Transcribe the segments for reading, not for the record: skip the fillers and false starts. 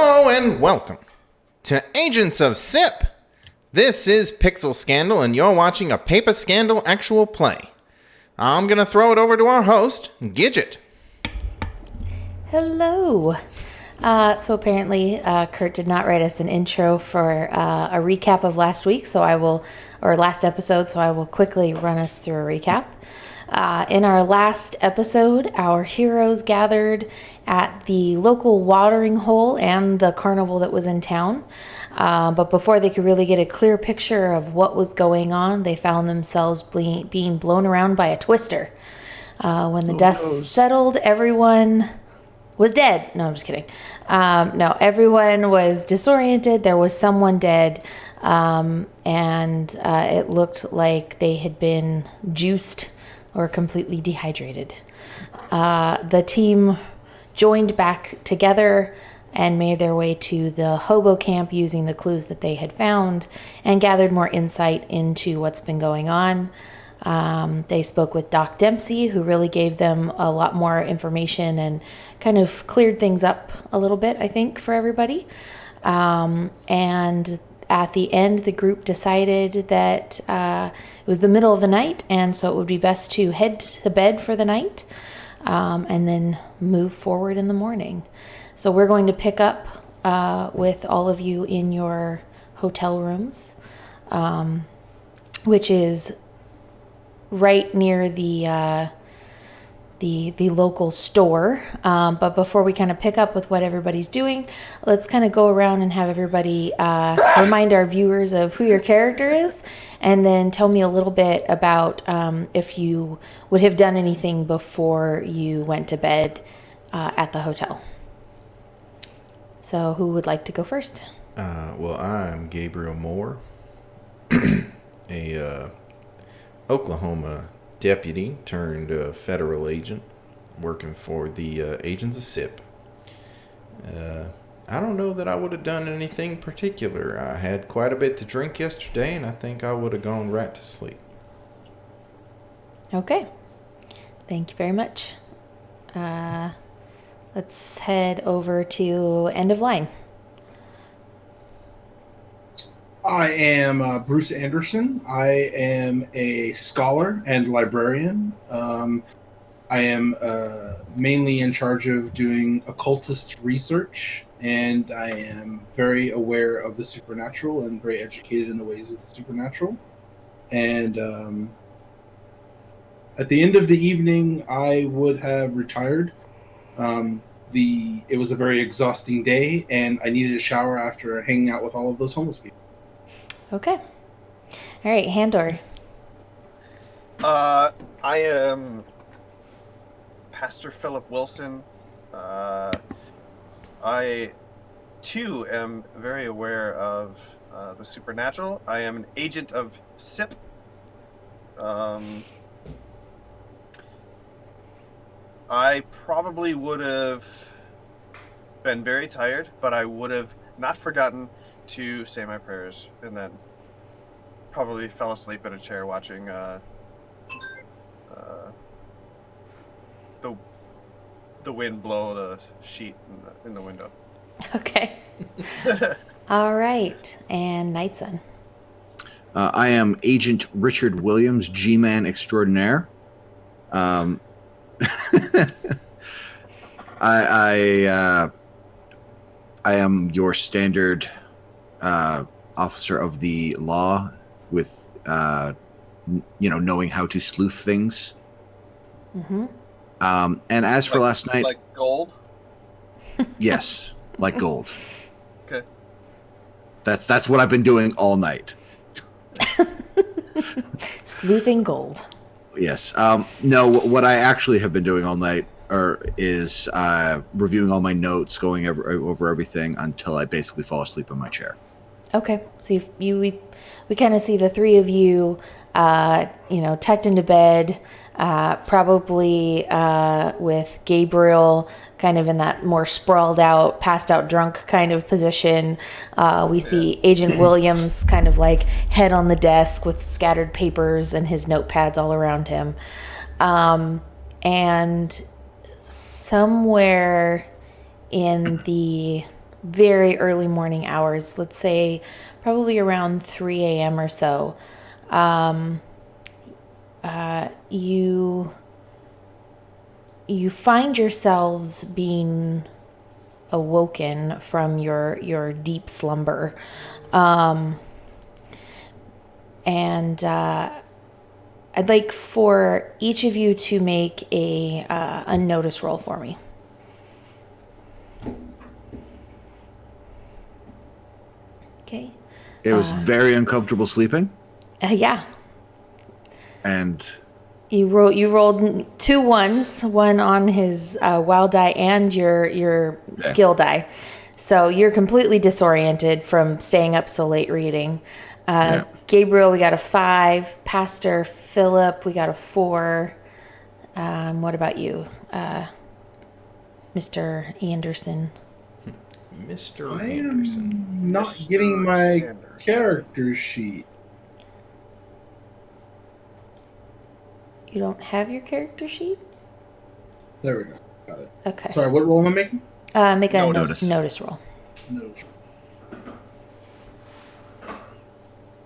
Hello and welcome to Agents of S.I.P. This is Pixel Scandal and you're watching a Paper Scandal actual play. I'm going to throw it over to our host, Gigett. Hello. So apparently Kurt did not write us an intro for a recap of last week, last episode, so I will quickly run us through a recap. In our last episode, our heroes gathered at the local watering hole and the carnival that was in town. But before they could really get a clear picture of what was going on, they found themselves being blown around by a twister. When the dust settled, everyone was dead. No, I'm just kidding. No, everyone was disoriented. There was someone dead. And it looked like they had been juiced or completely dehydrated. The team joined back together and made their way to the hobo camp using the clues that they had found and gathered more insight into what's been going on. They spoke with Doc Dempsey, who really gave them a lot more information and kind of cleared things up a little bit, I think, for everybody. And at the end, the group decided that it was the middle of the night, and so it would be best to head to bed for the night and then move forward in the morning. So we're going to pick up with all of you in your hotel rooms, which is right near the local store. But before we kind of pick up with what everybody's doing, let's kind of go around and have everybody remind our viewers of who your character is, and then tell me a little bit about if you would have done anything before you went to bed at the hotel. So who would like to go first? Well, I'm Gabriel Moore, a Oklahoma deputy turned federal agent working for the Agents of S.I.P. I don't know that I would have done anything particular. I had quite a bit to drink yesterday, and I think I would have gone right to sleep. Okay. Thank you very much. Let's head over to end of line. I am Bruce Anderson. I am a scholar and librarian. I am mainly in charge of doing occultist research, and I am very aware of the supernatural and very educated in the ways of the supernatural. And at the end of the evening, I would have retired. It was a very exhausting day, and I needed a shower after hanging out with all of those homeless people. Okay. All right, Handor. I am Pastor Philip Wilson. I, too, am very aware of the supernatural. I am an agent of S.I.P. I probably would have been very tired, but I would have not forgotten to say my prayers, and then probably fell asleep in a chair watching the wind blow the sheet in the window. Okay. All right, and Nightson. I am Agent Richard Williams, G-Man extraordinaire. I am your standard officer of the law with, knowing how to sleuth things. Mm-hmm. And as for last night... Like gold? Yes, like gold. Okay. That's what I've been doing all night. Sleuthing gold. Yes. No, what I actually have been doing all night is reviewing all my notes, going over everything until I basically fall asleep in my chair. Okay, so we kind of see the three of you, tucked into bed, probably with Gabriel kind of in that more sprawled out, passed out drunk kind of position. We see Agent Williams kind of like head on the desk with scattered papers and his notepads all around him. And somewhere in the very early morning hours, let's say probably around 3 a.m. or so, you find yourselves being awoken from your deep slumber. And I'd like for each of you to make a unnotice roll for me. Okay. It was very uncomfortable sleeping. Yeah. And You rolled 2 1s, one on his wild die and your skill die. So you're completely disoriented from staying up so late reading. Gabriel, we got a 5. Pastor Philip, we got a 4. What about you, Mr. Anderson? Mr. I Anderson. am not getting my character sheet. You don't have your character sheet? There we go. Got it. Okay. Sorry, what roll am I making? Make a Notice. notice roll. No.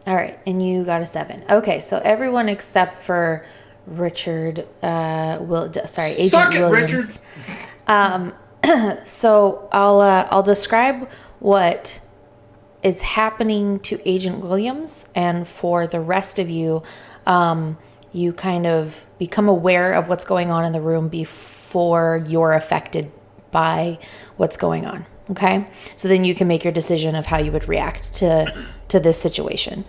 All right, and you got a 7. Okay, so everyone except for Richard, Agent Suck it, Williams. Richard! So I'll describe what is happening to Agent Williams, and for the rest of you, you kind of become aware of what's going on in the room before you're affected by what's going on. Okay, so then you can make your decision of how you would react to this situation.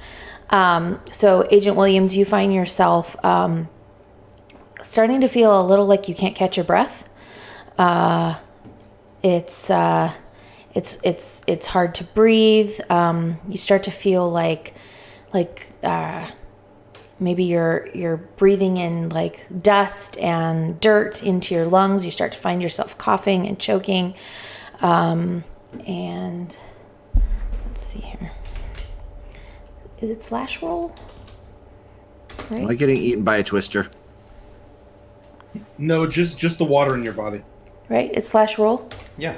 So Agent Williams, you find yourself starting to feel a little like you can't catch your breath. It's hard to breathe. You start to feel like maybe you're breathing in like dust and dirt into your lungs. You start to find yourself coughing and choking. And let's see here. Is it slash roll? Right? am I getting eaten by a twister? No, just the water in your body. Right? It's slash roll? Yeah.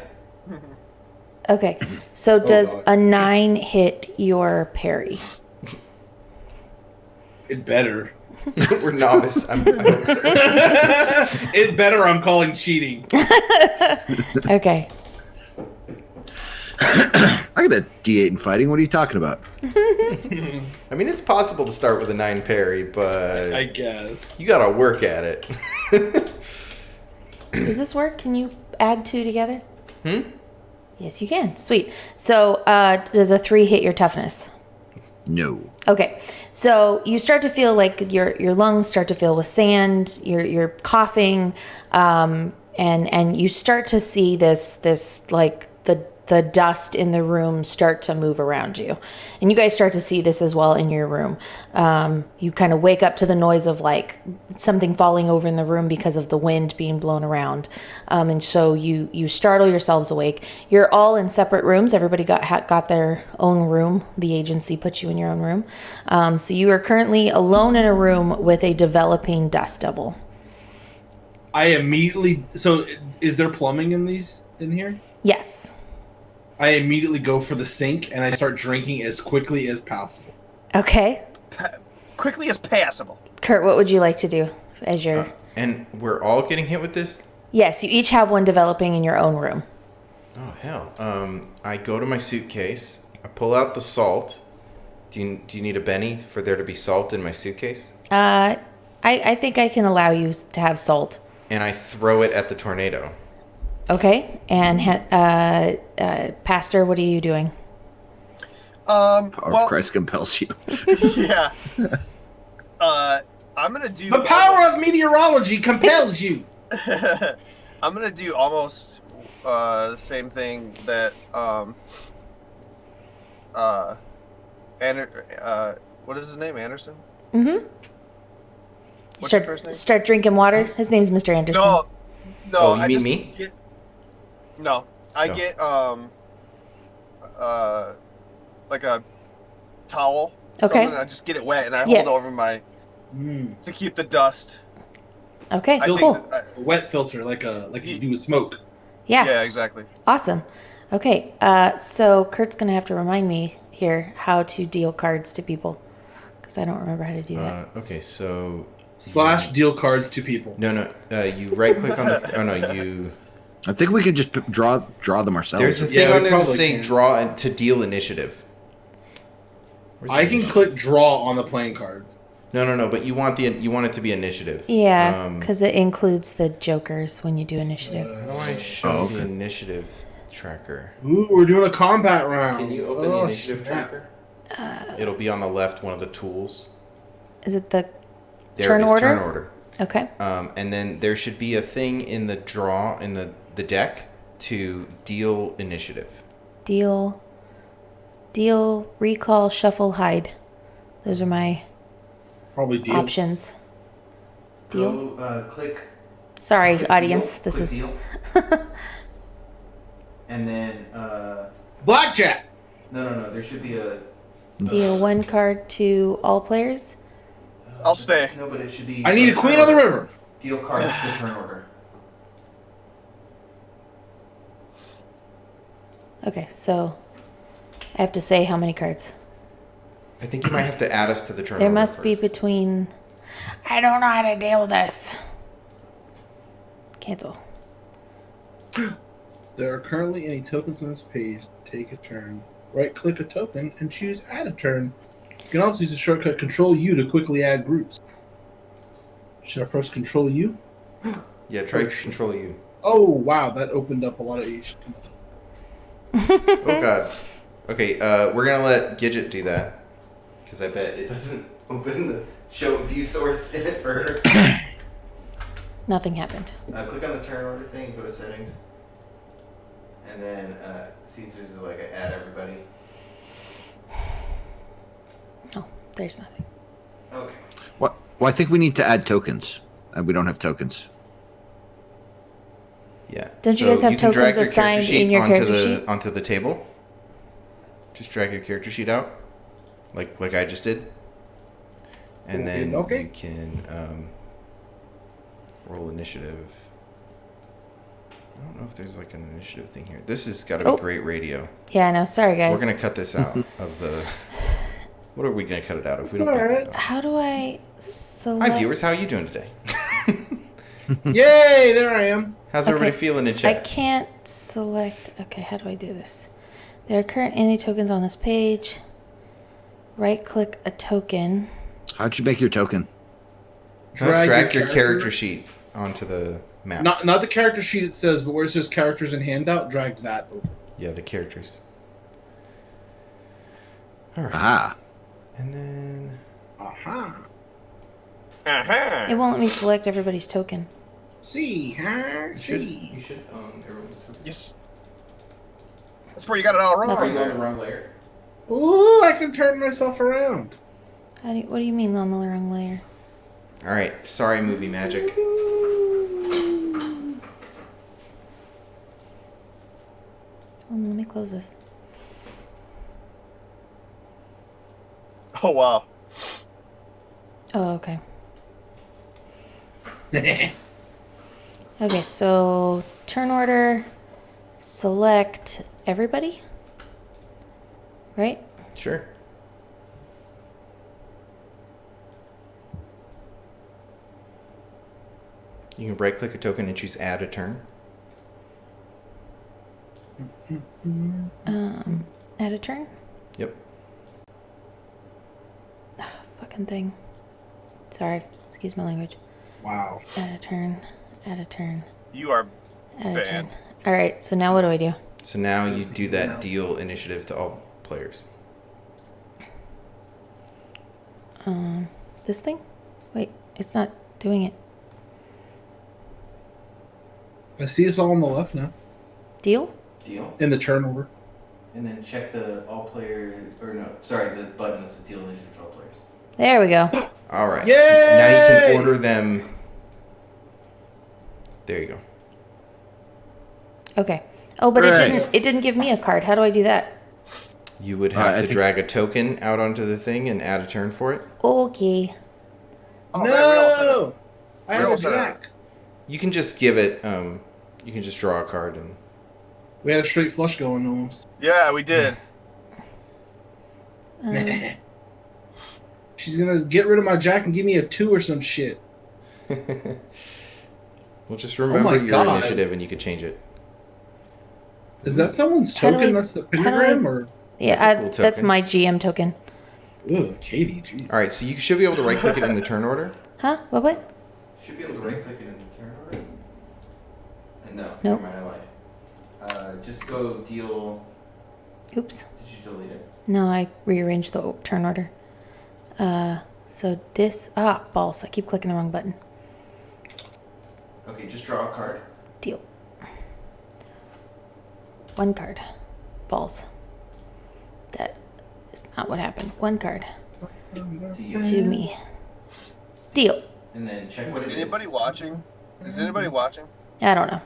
Okay. So does God. a 9 hit your parry? It better. We're novice. I hope so. It better. I'm calling cheating. Okay. I got a D8 in fighting. What are you talking about? I mean, it's possible to start with a 9 parry, but I guess. you gotta work at it. Does this work? Can you add 2 together? Yes, you can. Sweet. So does a 3 hit your toughness? No. Okay, so you start to feel like your lungs start to fill with sand. You're coughing, and you start to see this like the dust in the room start to move around you, and you guys start to see this as well in your room. You kind of wake up to the noise of like something falling over in the room because of the wind being blown around, and so you startle yourselves awake. You're all in separate rooms. Everybody got their own room. The agency put you in your own room, so you are currently alone in a room with a developing dust devil. I immediately. So, is there plumbing in here? Yes. I immediately go for the sink and I start drinking as quickly as possible. Okay. Quickly as passable. Kurt, what would you like to do as your... And we're all getting hit with this? Yes, you each have one developing in your own room. Oh, hell. I go to my suitcase. I pull out the salt. Do you need a Benny for there to be salt in my suitcase? I think I can allow you to have salt. And I throw it at the tornado. Okay. And Pastor, what are you doing? Power of Christ compels you. Yeah. I'm gonna do The power of meteorology compels you. I'm gonna do almost the same thing that what is his name? Anderson? Mm-hmm. What's your first name? Start drinking water. His name's Mr. Anderson. No. Oh, you I mean just me? I Oh. get like a towel. Okay. Something, I just get it wet and I Yeah. hold it over my to keep the dust. Okay, I think cool. that A wet filter, like you do with smoke. Yeah. yeah, exactly. Awesome. Okay, so Kurt's going to have to remind me here how to deal cards to people. Because I don't remember how to do that. Okay, so... / deal cards to people. No. You right-click on the... Oh, no, you... I think we could just draw them ourselves. There's a thing Yeah, we on there that probably say can. draw and to deal initiative. Where's the I can initiative? click draw on the playing cards. No, but you want it to be initiative. Yeah, because it includes the jokers when you do initiative. How do I show the initiative tracker? Ooh, we're doing a combat round. Can you open the Oh, initiative snap. tracker? It'll be on the left, one of the tools. Is it the There turn it is, order? turn order. Okay. And then there should be a thing in the draw, in the deck, to deal initiative. Deal, recall, shuffle, hide. Those are my Probably deal. options. Deal? Go, click... Sorry, click audience. deal, This click is... deal. And then... Blackjack. No. There should be a... Deal one card to all players. I'll stay. No, but it should be... I need a queen on the river. Deal cards to turn order. Okay, so I have to say how many cards. I think you might have to add us to the turn There order must be first. between... I don't know how to deal with this. Cancel. There are currently any tokens on this page. Take a turn. Right-click a token and choose Add a Turn. You can also use the shortcut Control U to quickly add groups. Should I press Control U? Yeah, try to control you. Oh, wow, that opened up a lot of H. Oh, God. Okay, we're going to let Gigett do that. Because I bet it doesn't open the show view source in it for her. Nothing happened. Click on the turn order thing, go to settings. And then see if there's like an add everybody. Oh, there's nothing. Okay. What? Well, I think we need to add tokens. We don't have tokens. Yeah. Don't you guys have can drag tokens your character assigned sheet in your onto character the sheet? onto the table. Just drag your character sheet out, like I just did, and then you can roll initiative. I don't know if there's like an initiative thing here. This has got to be great radio. Yeah, I know. Sorry, guys. We're gonna cut this out of the. What are we gonna cut it out of? We don't. It's Beat alright. that out. How do I select... Hi viewers, how are you doing today? Yay, there I am. How's everybody Okay, feeling in I chat? can't select... Okay, how do I do this? There are current any tokens on this page. Right-click a token. How'd you make your token? Drag your character sheet onto the map. Not the character sheet it says, but where it says characters and handout, drag that over. Yeah, the characters. All right. Ah. And then Aha. Uh-huh. It won't let me select everybody's token. See, huh? you See. should everyone's token. Yes. That's where you got it all wrong. Are you on the wrong layer? Ooh, I can turn myself around. What do you mean on the wrong layer? All right. Sorry, movie magic. Let me close this. Oh, wow. Oh, okay. Okay, so turn order, select everybody, right? Sure. You can right-click a token and choose Add a Turn. Add a turn. Yep. Fucking thing. Sorry, excuse my language. Wow. Add a turn. Add a turn. You are Add a turn. banned. All right, so now what do I do? So now you do that deal initiative to all players. This thing? Wait, it's not doing it. I see us all on the left now. Deal? Deal. In the turn order. And then check the all player, or no, sorry, the button that says deal initiative to all players. There we go. All right. Yay! Now you can order them. There you go. Okay. Oh, but Right. it didn't give me a card. How do I do that? You would I have to think- drag a token out onto the thing and add a turn for it. Okay. Oh, man, we all said it. No! I We have all a said it. jack. You can just give it. You can just draw a card and. We had a straight flush going almost. Yeah, we did. She's gonna get rid of my jack and give me a 2 or some shit. Well, just remember your initiative and you could change it. Is that someone's token? That's the pentagram? Or Yeah, That's a cool that's token. my GM token. Ugh, Katie, geez. All right, so you should be able to right-click it in the turn order. Huh? What? Should be able to right-click it in the turn order. And no, Nope. never mind, I lied. Just go deal. Oops. Did you delete it? No, I rearranged the turn order. So this... balls. I keep clicking the wrong button. Okay, just draw a card. Deal. 1 card. Balls. That is not what happened. 1 card. To me. Deal. And then check what Is it is. anybody watching? Is anybody watching? I don't know.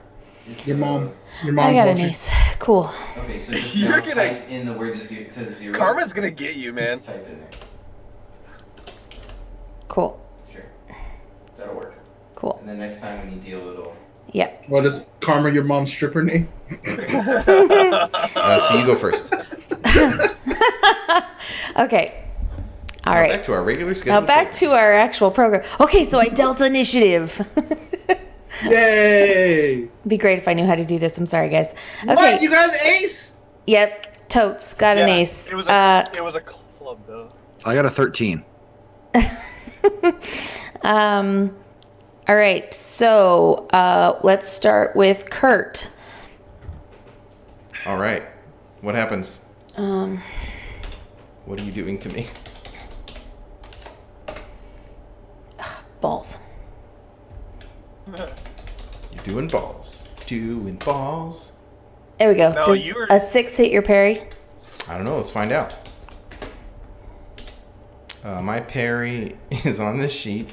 Your mom's I got watching. an ace. Cool. Okay, so just You're now gonna- type in the word it says 0. Karma's gonna get you, man. Just type in there. Cool. Sure. That'll work. Cool. And then next time when you deal, it'll... Yep. What is Karma your mom's stripper name? So you go first. Okay. All Now right. back to our regular schedule. Now back to our actual program. Okay, so I dealt initiative. Yay! Be great if I knew how to do this. I'm sorry, guys. Okay. What? You got an ace? Yep. Totes got an ace. It was a club though. I got a 13. All right. So let's start with Kurt. All right. What happens? What are you doing to me? Balls. You're doing balls. Doing balls. There we go. No, Does you were- a 6 hit your parry? I don't know. Let's find out. My parry is on this sheet.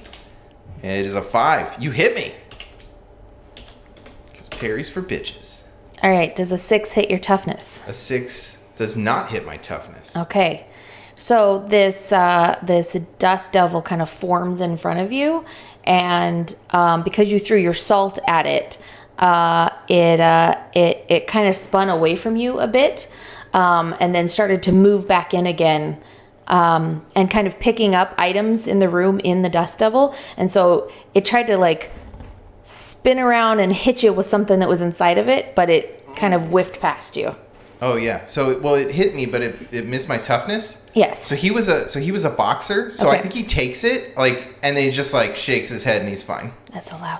It is a 5. You hit me. Because parry's for bitches. All right. Does a 6 hit your toughness? A 6 does not hit my toughness. Okay. So this dust devil kind of forms in front of you, and because you threw your salt at it, it kind of spun away from you a bit, and then started to move back in again, and kind of picking up items in the room in the dust devil. And so it tried to like spin around and hit you with something that was inside of it, but it kind of whiffed past you. Oh yeah. So well, it hit me, but it missed my toughness. Yes. So he was a boxer. So I Okay. think he takes it like, and then he just like shakes his head and he's fine. That's so loud.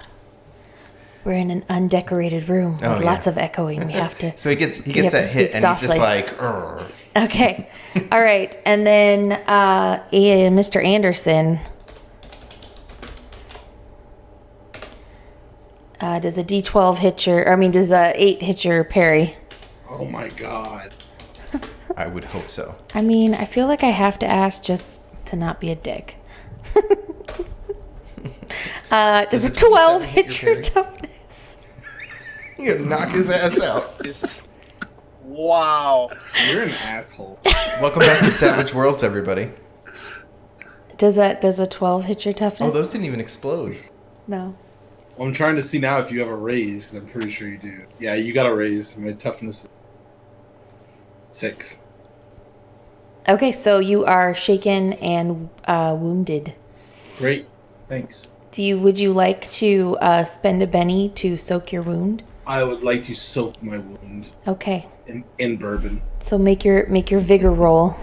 We're in an undecorated room with Oh, yeah. lots of echoing. We have to. So he gets have to that hit speak and he's just softly. like, "Urgh." Okay. All right. And then Mr. Anderson. Does a D12 hit your, does a 8 hit your parry? Oh my god. I would hope so. I feel like I have to ask just to not be a dick. Does a 12 hit your parry? toughness? You knock his ass out. Wow. You're an asshole. Welcome back to Savage Worlds, everybody. Does a 12 hit your toughness? Oh, those didn't even explode. No. I'm trying to see now if you have a raise, because I'm pretty sure you do. Yeah, you got a raise. My toughness is 6. Okay, so you are shaken and wounded. Great. Thanks. Would you like to spend a Benny to soak your wound? I would like to soak my wound Okay. in bourbon. So make your vigor roll My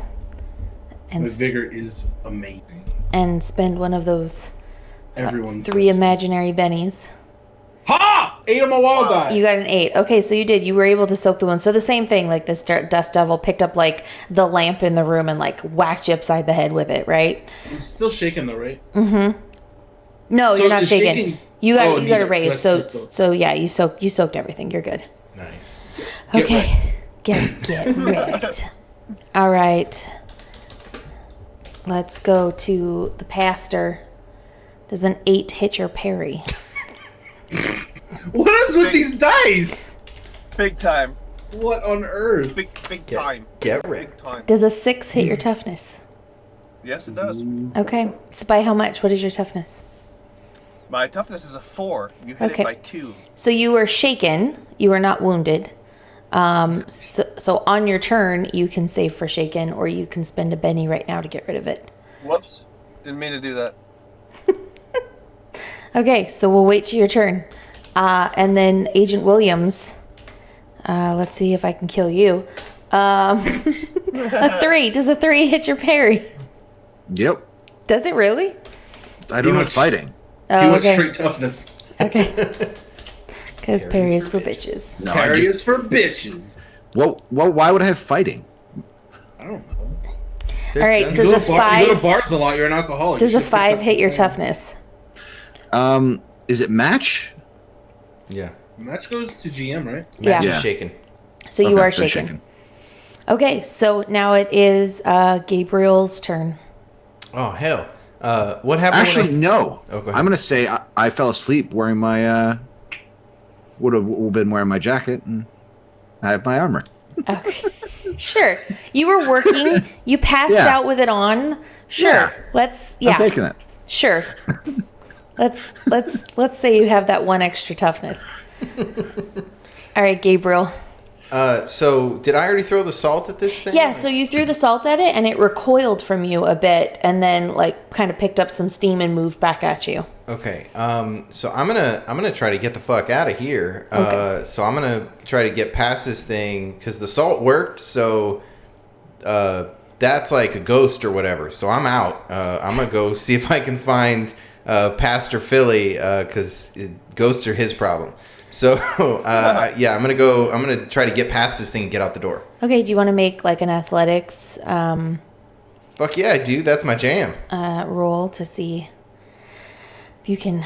and vigor is amazing. and spend one of those Everyone's 3 imaginary bennies. Ha! 8 on my wild die. You got an 8. Okay, so you were able to soak the wound. So the same thing, like this dust devil picked up like the lamp in the room and like whacked you upside the head with it, right? I'm still shaking though, right? No, So you're not it's shaking. shaking- You got Oh, you got a neither. raise. That's So so- yeah, you soaked everything. You're good. Nice. Get Okay. Get wrecked. All right. Let's go to the pastor. Does an 8 hit your parry? What is with these dice? Big time. What on earth? Big time. Get Big wrecked. time. Does a 6 hit your toughness? Yes, it does. Okay. So by how much? What is your toughness? My toughness is a 4. You hit Okay. it by 2. So you were shaken. You were not wounded. So on your turn, you can save for shaken, or you can spend a Benny right now to get rid of it. Whoops. Didn't mean to do that. Okay, so we'll wait till your turn. And then Agent Williams, let's see if I can kill you. A 3. Does a 3 hit your parry? Yep. Does it really? I don't have fighting. He Oh, went okay. straight toughness. Okay. Because parry is for bitches. No, Parry is for bitches. Well, why would I have fighting? I don't know. There's All right, guns. does You a go to 5 bars a lot. You're an alcoholic. does You a should've picked 5 up hit your something. toughness? Is it match? Yeah. Match goes to GM, right? Yeah. Match Yeah. is shaken. So you Okay, are then shaken. Okay, so now it is Gabriel's turn. Oh hell. What happened? Actually, when no. Oh, go ahead. I'm gonna say I fell asleep wearing my would have been wearing my jacket, and I have my armor. Okay. Sure. You were working. You passed Yeah. out with it on. Sure. Yeah. Let's. I'm Yeah. taking it. Sure. Let's say you have that 1 extra toughness. All right, Gabriel. So did I already throw the salt at this thing? Yeah. So you threw the salt at it, and it recoiled from you a bit, and then like kind of picked up some steam and moved back at you. Okay. So I'm gonna try to get the fuck out of here. Okay. So I'm gonna try to get past this thing because the salt worked. So that's like a ghost or whatever. So I'm out. I'm gonna go see if I can find Pastor Philly because ghosts are his problem. So yeah, I'm gonna try to get past this thing and get out the door. Okay. Do you want to make like an athletics Fuck yeah, dude. That's my jam. roll to see if you can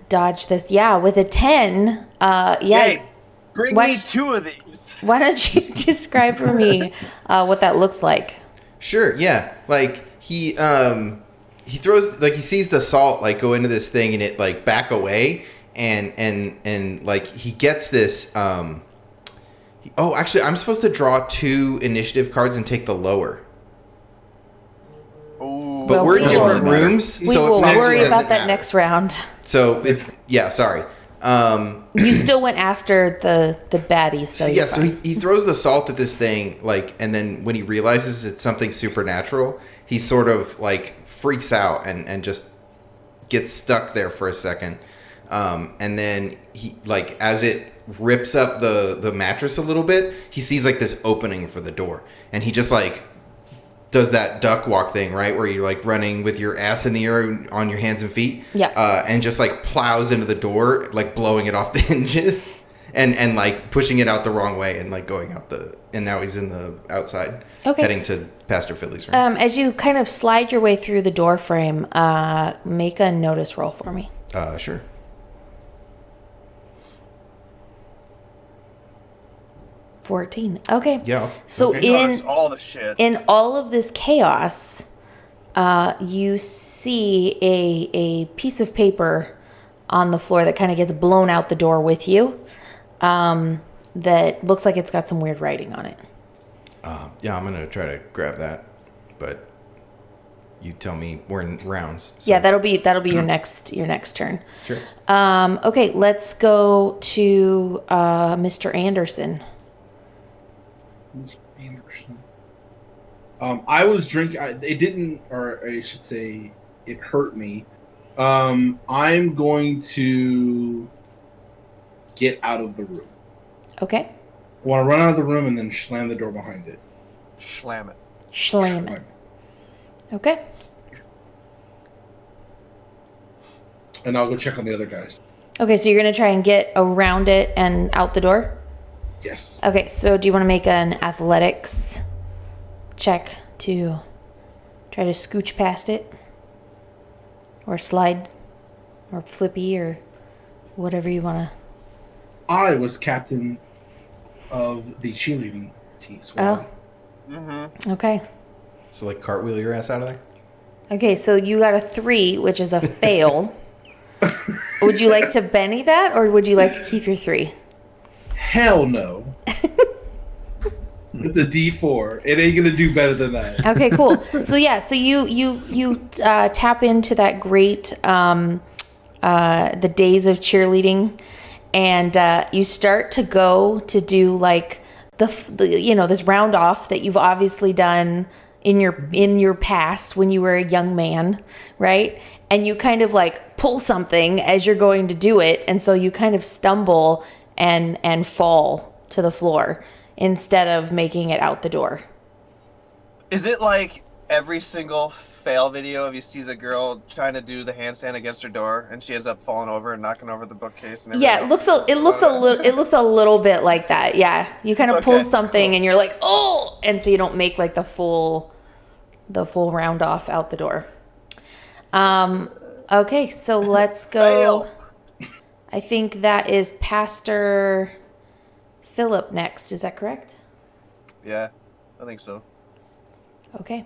dodge this? Yeah, with a 10. Yeah. Hey, bring What? me 2 of these. Why don't you describe for me what that looks like? Sure, yeah. Like he throws he sees the salt like go into this thing and it like back away and like he gets this actually I'm supposed to draw 2 initiative cards and take the lower. Ooh. But Well, we're in we different will- rooms, We so will it worry doesn't about that matter. next round. So yeah, sorry. You still went after the baddies, so So you're yeah, so fine. he throws the salt at this thing, like, and then when he realizes it's something supernatural, he sort of like freaks out and just gets stuck there for a second. And then he like as it rips up the mattress a little bit, he sees like this opening for the door, and he just like does that duck walk thing, right, where you're like running with your ass in the air on your hands and feet, Yeah. and just like plows into the door, like blowing it off the hinges, and like pushing it out the wrong way, and like going out and now he's in the outside, Okay. heading to Pastor Philly's room. As you kind of slide your way through the door frame, make a notice roll for me. Sure. 14. Okay. Yeah. So okay. Notice all the shit. in all of this chaos, you see a piece of paper on the floor that kind of gets blown out the door with you. That looks like it's got some weird writing on it. Yeah, I'm gonna try to grab that, but you tell me we're in rounds. So. Yeah, that'll be your next turn. Sure. Okay, let's go to Mr. Anderson. Anderson. I was drinking. It didn't, or I should say, it hurt me. I'm going to get out of the room. Okay. I want to run out of the room and then slam the door behind it. Slam it. Slam it. Okay. And I'll go check on the other guys. Okay, so you're going to try and get around it and out the door? Yes. Okay, so do you want to make an athletics check to try to scooch past it? Or slide? Or flippy? Or whatever you want to... I was captain of the cheerleading team. Oh, Mm-hmm. okay. So like cartwheel your ass out of there. Okay, so you got a 3, which is a fail. Would you like to Benny that, or would you like to keep your 3? Hell no. It's a D4. It ain't gonna do better than that. Okay, cool. So yeah, so you tap into that great the days of cheerleading, and you start to go to do like this round off that you've obviously done in your past when you were a young man, right? And you kind of like pull something as you're going to do it, and so you kind of stumble and fall to the floor instead of making it out the door. Is it like every single fail video? If you see the girl trying to do the handstand against her door, and she ends up falling over and knocking over the bookcase. And Yeah, it looks a little bit like that. Yeah, you kind of pull something, and you're like, oh, and so you don't make like the full round off out the door. Okay, so let's go. Fail. I think that is Pastor Philip next. Is that correct? Yeah, I think so. Okay.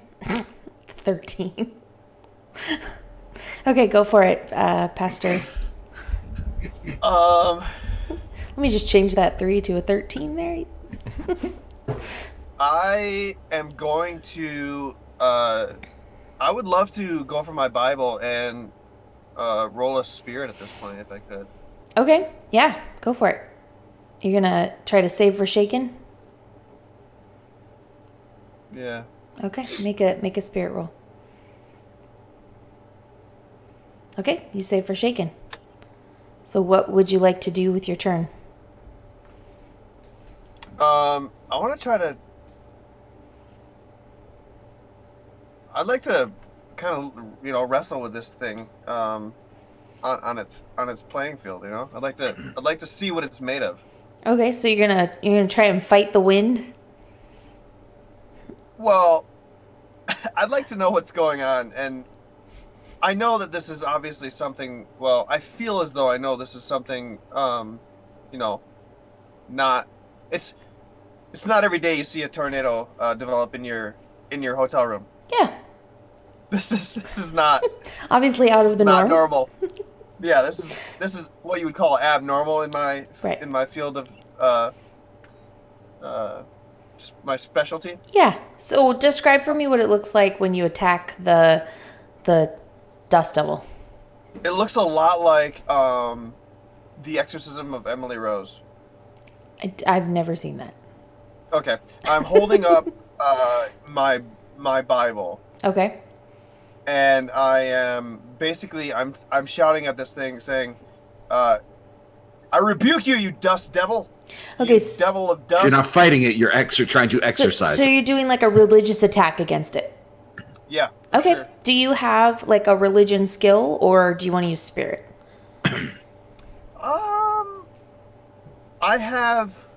13. Okay, go for it, Pastor. Let me just change that 3 to a 13 there. I am going to. I would love to go for my Bible and roll a spirit at this point if I could. Okay, yeah, go for it. You're gonna try to save for shaken? Yeah. Okay, make a spirit roll. Okay, you save for shaken. So what would you like to do with your turn? I want to try to. I'd like to kind of wrestle with this thing on its playing field. I'd like to see what it's made of. Okay, so you're gonna try and fight the wind? Well, I'd like to know what's going on, and I know that this is obviously something. Well, I feel as though I know this is something. Not. It's not every day you see a tornado develop in your hotel room. Yeah. This is not obviously out of the not norm. normal. Yeah, this is what you would call abnormal in my Right. in my field of my specialty. Yeah. So describe for me what it looks like when you attack the dust devil. It looks a lot like the Exorcism of Emily Rose. I've never seen that. Okay, I'm holding up my Bible. Okay. And I am basically I'm shouting at this thing saying, "I rebuke you, you dust devil! Okay, you devil of dust!" You're not fighting it. You're trying to exercise. So you're doing like a religious attack against it. Yeah. Okay. Sure. Do you have like a religion skill, or do you want to use spirit? I have.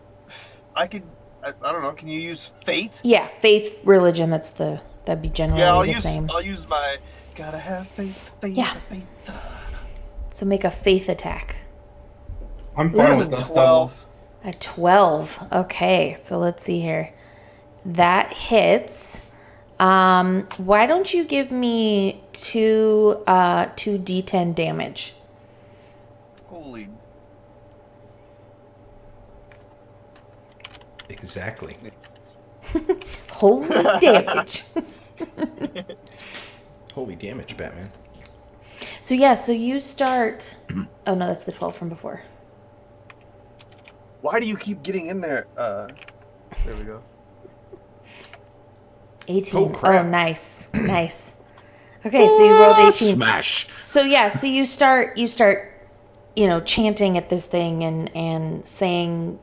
I don't know. Can you use faith? Yeah, faith, religion. That'd be generally the same. I'll use my. Gotta have faith. Yeah. Faith. So make a faith attack. I'm fine with dust devils. A 12. Okay, so let's see here. That hits. Why don't you give me two d10 damage? Holy. Exactly. Holy damage. Holy damage, Batman. So yeah, so you start. Oh no, that's the 12 from before. Why do you keep getting in there? There we go. 18. Oh, crap. Oh, nice. Nice. Okay, so you rolled 18. Smash. So yeah, so you start chanting at this thing and saying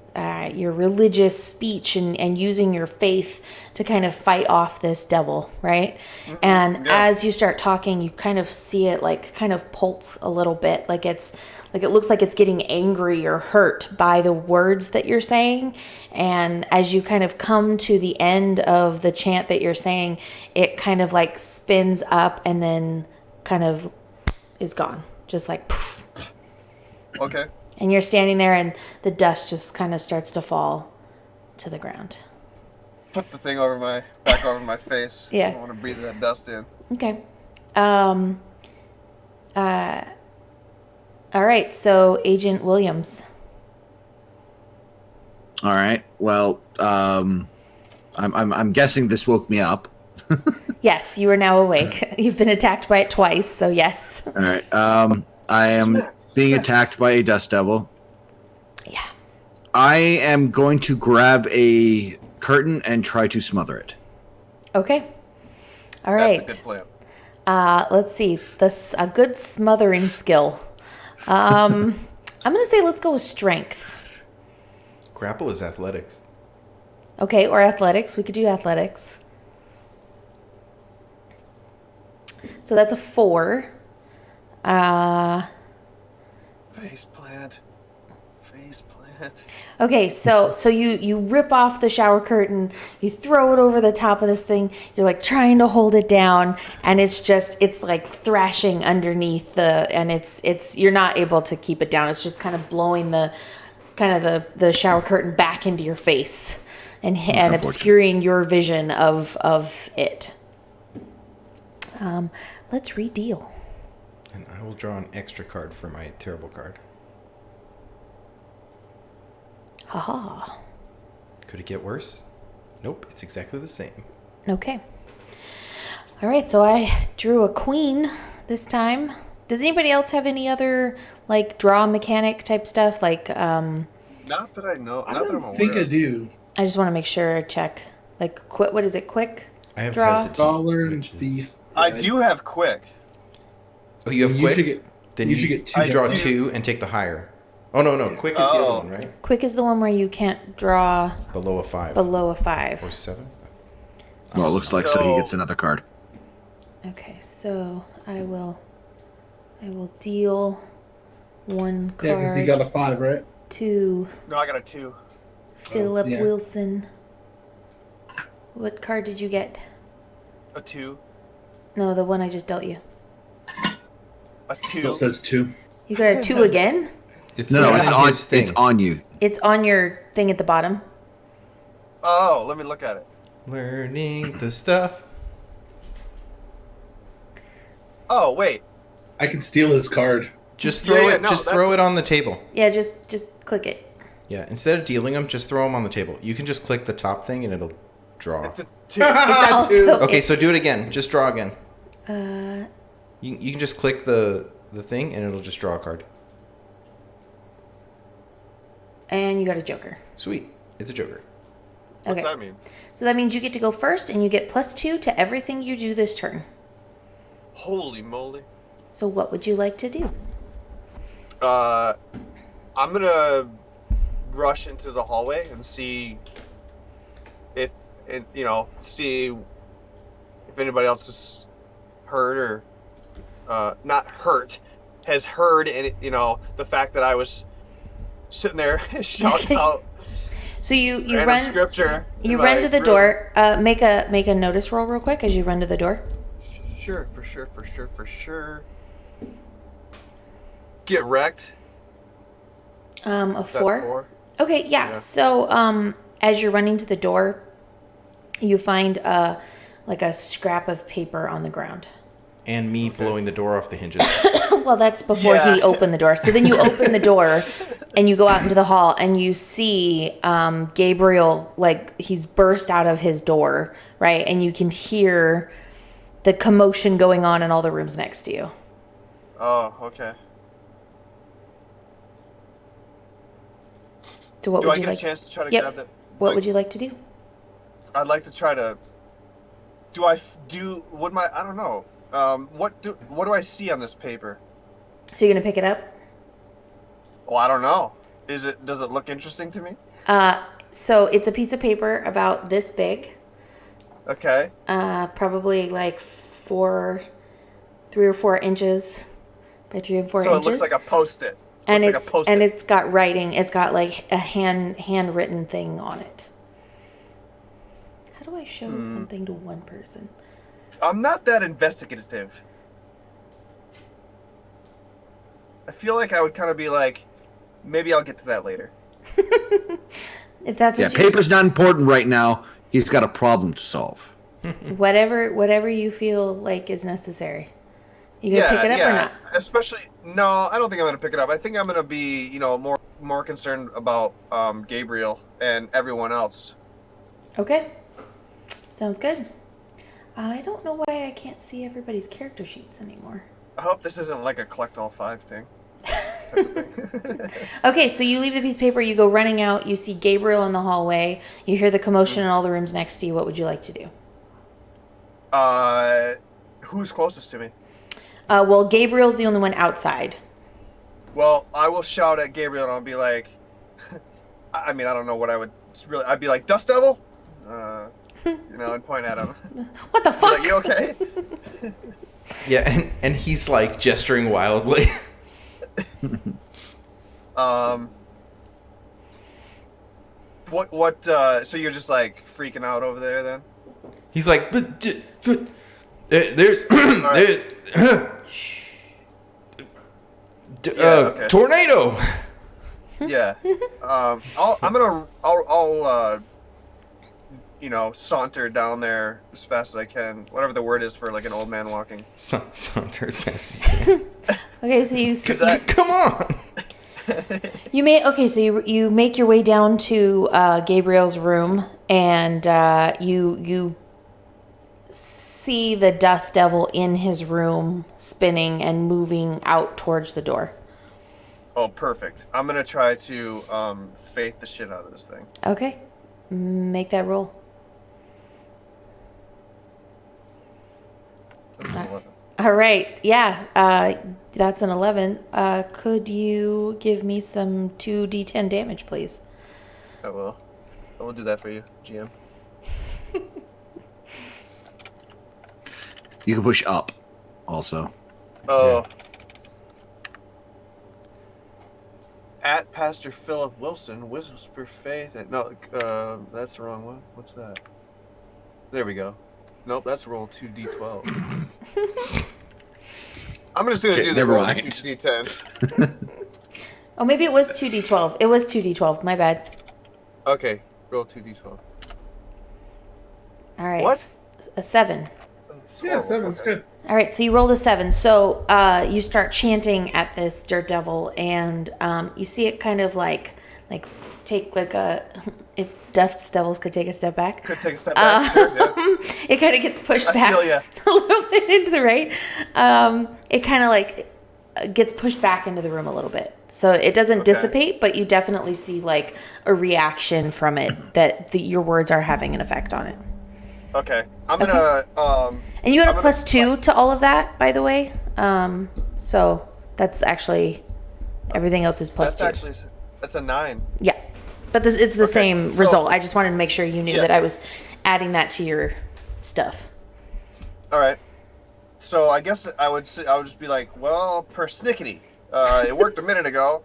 your religious speech and using your faith to kind of fight off this devil, right? Mm-hmm. And as you start talking, you kind of see it like kind of pulse a little bit, like it looks like it's getting angry or hurt by the words that you're saying. And as you kind of come to the end of the chant that you're saying, it kind of like spins up and then kind of is gone, just like poof. Okay. And you're standing there and the dust just kind of starts to fall to the ground. Put the thing back over my face. Yeah. I don't want to breathe that dust in. Okay. All right, so Agent Williams. All right. Well, I'm guessing this woke me up. Yes, you are now awake. You've been attacked by it twice, so yes. All right. I am being attacked by a dust devil. Yeah. I am going to grab a curtain and try to smother it. Okay. All right. That's a good plan. Let's see. A good smothering skill. I'm gonna say let's go with strength. Grapple is athletics. Okay, or athletics. We could do athletics. So that's a 4. Face plant. Okay, so you rip off the shower curtain, you throw it over the top of this thing. You're like trying to hold it down, and it's like thrashing underneath and it's you're not able to keep it down. It's just kind of blowing the shower curtain back into your face and obscuring your vision of it. Let's redeal. And I will draw an extra card for my terrible card. Haha. Could it get worse? Nope, it's exactly the same. Okay. All right, so I drew a queen this time. Does anybody else have any other like draw mechanic type stuff? Like Not that I know. I Not that I'm don't aware think I of. do. I just want to make sure check. Like what is it? Quick? I have Draw. hesitant, Scholar and which is- thief. I do have quick. Oh, you have You quick? should get. Then you should get 2. I draw do. 2 and take the higher. Oh, no. Quick is the other Oh. one, right? Quick is the one where you can't draw Below a 5. below a 5. Or 7? Well, it looks like so he gets another card. Okay, so I will deal 1 Yeah, because you card got a 5, right? to No, I got a 2. Philip yeah. Wilson. What card did you get? A 2. No, the one I just dealt you. A 2. Still says 2. You got a 2 again? It's No, not it's in on. his thing. It's on you. It's on your thing at the bottom. Oh, let me look at it. Learning the stuff. Oh, wait. I can steal his card. Just Yeah, throw yeah, it. no, Just that's- throw it on the table. Yeah, just click it. Yeah. Instead of dealing them, just throw them on the table. You can just click the top thing and it'll draw. It's a 2. It's also Okay, so do it again. Just draw again. uh, You can just click the thing and it'll just draw a card. and you got a joker. Sweet. It's a joker. What's Okay. that mean? So that means you get to go first, and you get +2 to everything you do this turn. Holy moly. So what would you like to do? I'm gonna rush into the hallway and see if anybody else is hurt or not hurt, has heard, and the fact that I was sitting there shouting out So you random run scripture. you in run my to the room. door. Make a notice roll real quick as you run to the door. Sure, for sure. Get wrecked. A Is that 4. Okay, yeah. Yeah. So as you're running to the door, you find like a scrap of paper on the ground. And me blowing the door off the hinges. Well, that's before Yeah. he opened the door. So then you open the door and you go out into the hall and you see Gabriel, like he's burst out of his door, right? And you can hear the commotion going on in all the rooms next to you. Oh, okay. So what Do would I you get a like? chance to try to Yep. grab that? What would you like to do? I'd like to try to. Do I do? Would my? I don't know. What do I see on this paper? So you're gonna pick it up? Well, I don't know. Does it look interesting to me? So it's a piece of paper about this big, Okay. probably like 3 or 4 inches by 3 or 4 So inches. it looks like a Post-it. and Looks like a Post-it. it's got writing. It's got like a handwritten thing on it. How do I show something to one person? I'm not that investigative. I feel like I would kind of be like, maybe I'll get to that later. If that's Yeah, what paper's not important right now. He's got a problem to solve. whatever you feel like is necessary. You gonna pick it up or not? Especially, no, I don't think I'm gonna pick it up. I think I'm gonna be, more concerned about Gabriel and everyone else. Okay. Sounds good. I don't know why I can't see everybody's character sheets anymore. I hope this isn't like a collect all 5 thing. type of thing. Okay, so you leave the piece of paper, you go running out, you see Gabriel in the hallway, you hear the commotion in all the rooms next to you. What would you like to do? Who's closest to me? Well, Gabriel's the only one outside. Well, I will shout at Gabriel and I'll be like, I mean, I don't know what I would really. I'd be like, Dust Devil, and point at him. What the fuck? Like, you okay? Yeah, and he's like gesturing wildly. What? So you're just like freaking out over there then? He's like, but there's Okay. tornado. Yeah. I'll saunter down there as fast as I can. Whatever the word is for like an old man walking. Saunter as fast as you can. Okay, so you Come on. you make your way down to Gabriel's room, and you see the Dust Devil in his room spinning and moving out towards the door. Oh, perfect. I'm gonna try to faith the shit out of this thing. Okay, make that roll. That's an 11. All right, yeah, that's an 11. Could you give me some 2d10 damage, please? I will do that for you, GM. You can push up, also. Oh. At Pastor Philip Wilson, whisper faith. No, that's the wrong one. What's that? There we go. Nope, that's roll 2d12. I'm just gonna do the never roll mind. 2d10. Oh, maybe it was 2d12. It was 2d12. My bad. Okay, roll 2d12. All right. What? A 7. Yeah, 7's good. All right, so you rolled a 7. So you start chanting at this dirt devil, and you see it kind of like take like a, if Dust Devils could take a step back. Could take a step back. Sure, yeah. It kind of gets pushed I back feel ya. a little bit into the right. It kind of like gets pushed back into the room a little bit. So it doesn't dissipate, but you definitely see like a reaction from it that your words are having an effect on it. Okay, I'm gonna. And you got a +2 to all of that, by the way. So that's actually everything else is +2. That's a 9. Yeah, but it's the same so- result. I just wanted to make sure you knew Yeah. that I was adding that to your stuff. All right. So I guess I would just be like, well, persnickety. It worked a minute ago.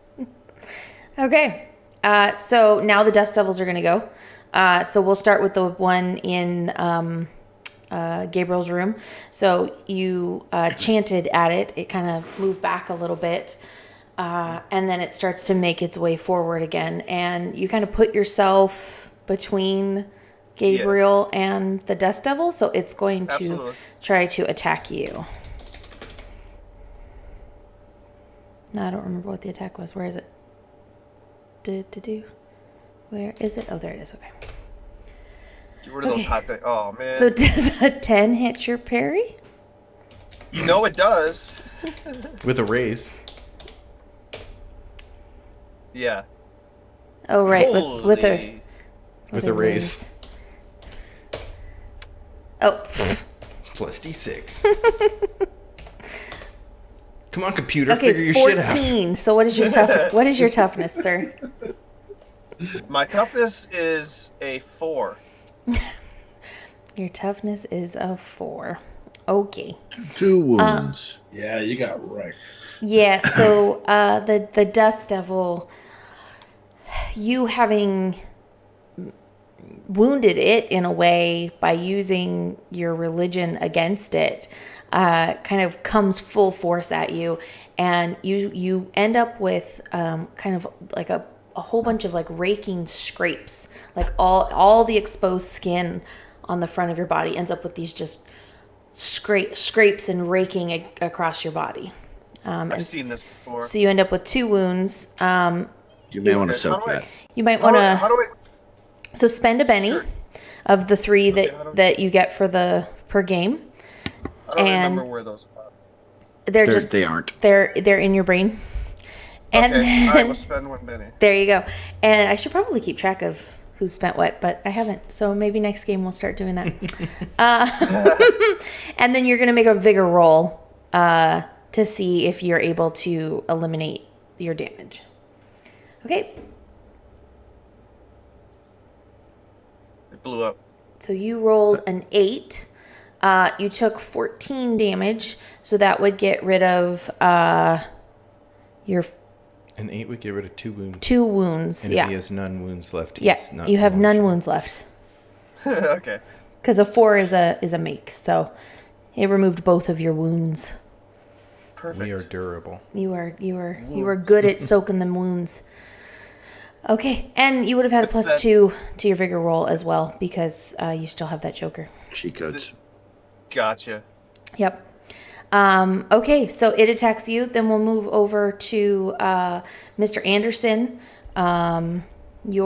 Okay. So now the Dust Devils are going to go. So we'll start with the one in Gabriel's room. So you chanted at it. It kind of moved back a little bit. And then it starts to make its way forward again. And you kind of put yourself between Gabriel and the Dust Devil. So it's going to try to attack you. No, I don't remember what the attack was. Where is it? Where is it? Oh, there it is. Okay. Get rid of those hot things. Oh, man. So does a 10 hit your parry? You know it does. With a raise. Yeah. Oh, right. With With a raise. Oh. Plus D6. Come on, computer, Okay, figure your 14. shit out. So what is your toughness, sir? My toughness is a 4. Your toughness is a 4. Okay. 2 wounds. Yeah, you got wrecked. Yeah, so the Dust Devil, you having wounded it in a way by using your religion against it, kind of comes full force at you, and you end up with kind of like a whole bunch of like raking scrapes, like all the exposed skin on the front of your body ends up with these just scrapes and raking across your body. I've seen this before. So you end up with 2 wounds. You may want to soak that. You might want How do to. So spend a penny of the 3 that you get for per game. I don't remember where those are. They aren't. They're They're in your brain. And Okay, I then, will spend 1 Benny. there you go. And I should probably keep track of who spent what, but I haven't. So maybe next game we'll start doing that. And then you're going to make a vigor roll to see if you're able to eliminate your damage. Okay. It blew up. So you rolled an 8. You took 14 damage, so that would get rid of your An 8 would get rid of 2 wounds. 2 wounds. And yeah. if he has none wounds left, he's Yeah. not You have one none shot. wounds left Okay. because a 4 is a make. So it removed both of your wounds. Perfect. We are durable. You were good at soaking them wounds. Okay, and you would have had a It's plus that- 2 to your vigor roll as well because you still have that joker. Cheat codes. Gotcha. Yep. Okay, so it attacks you. Then we'll move over to Mr. Anderson. You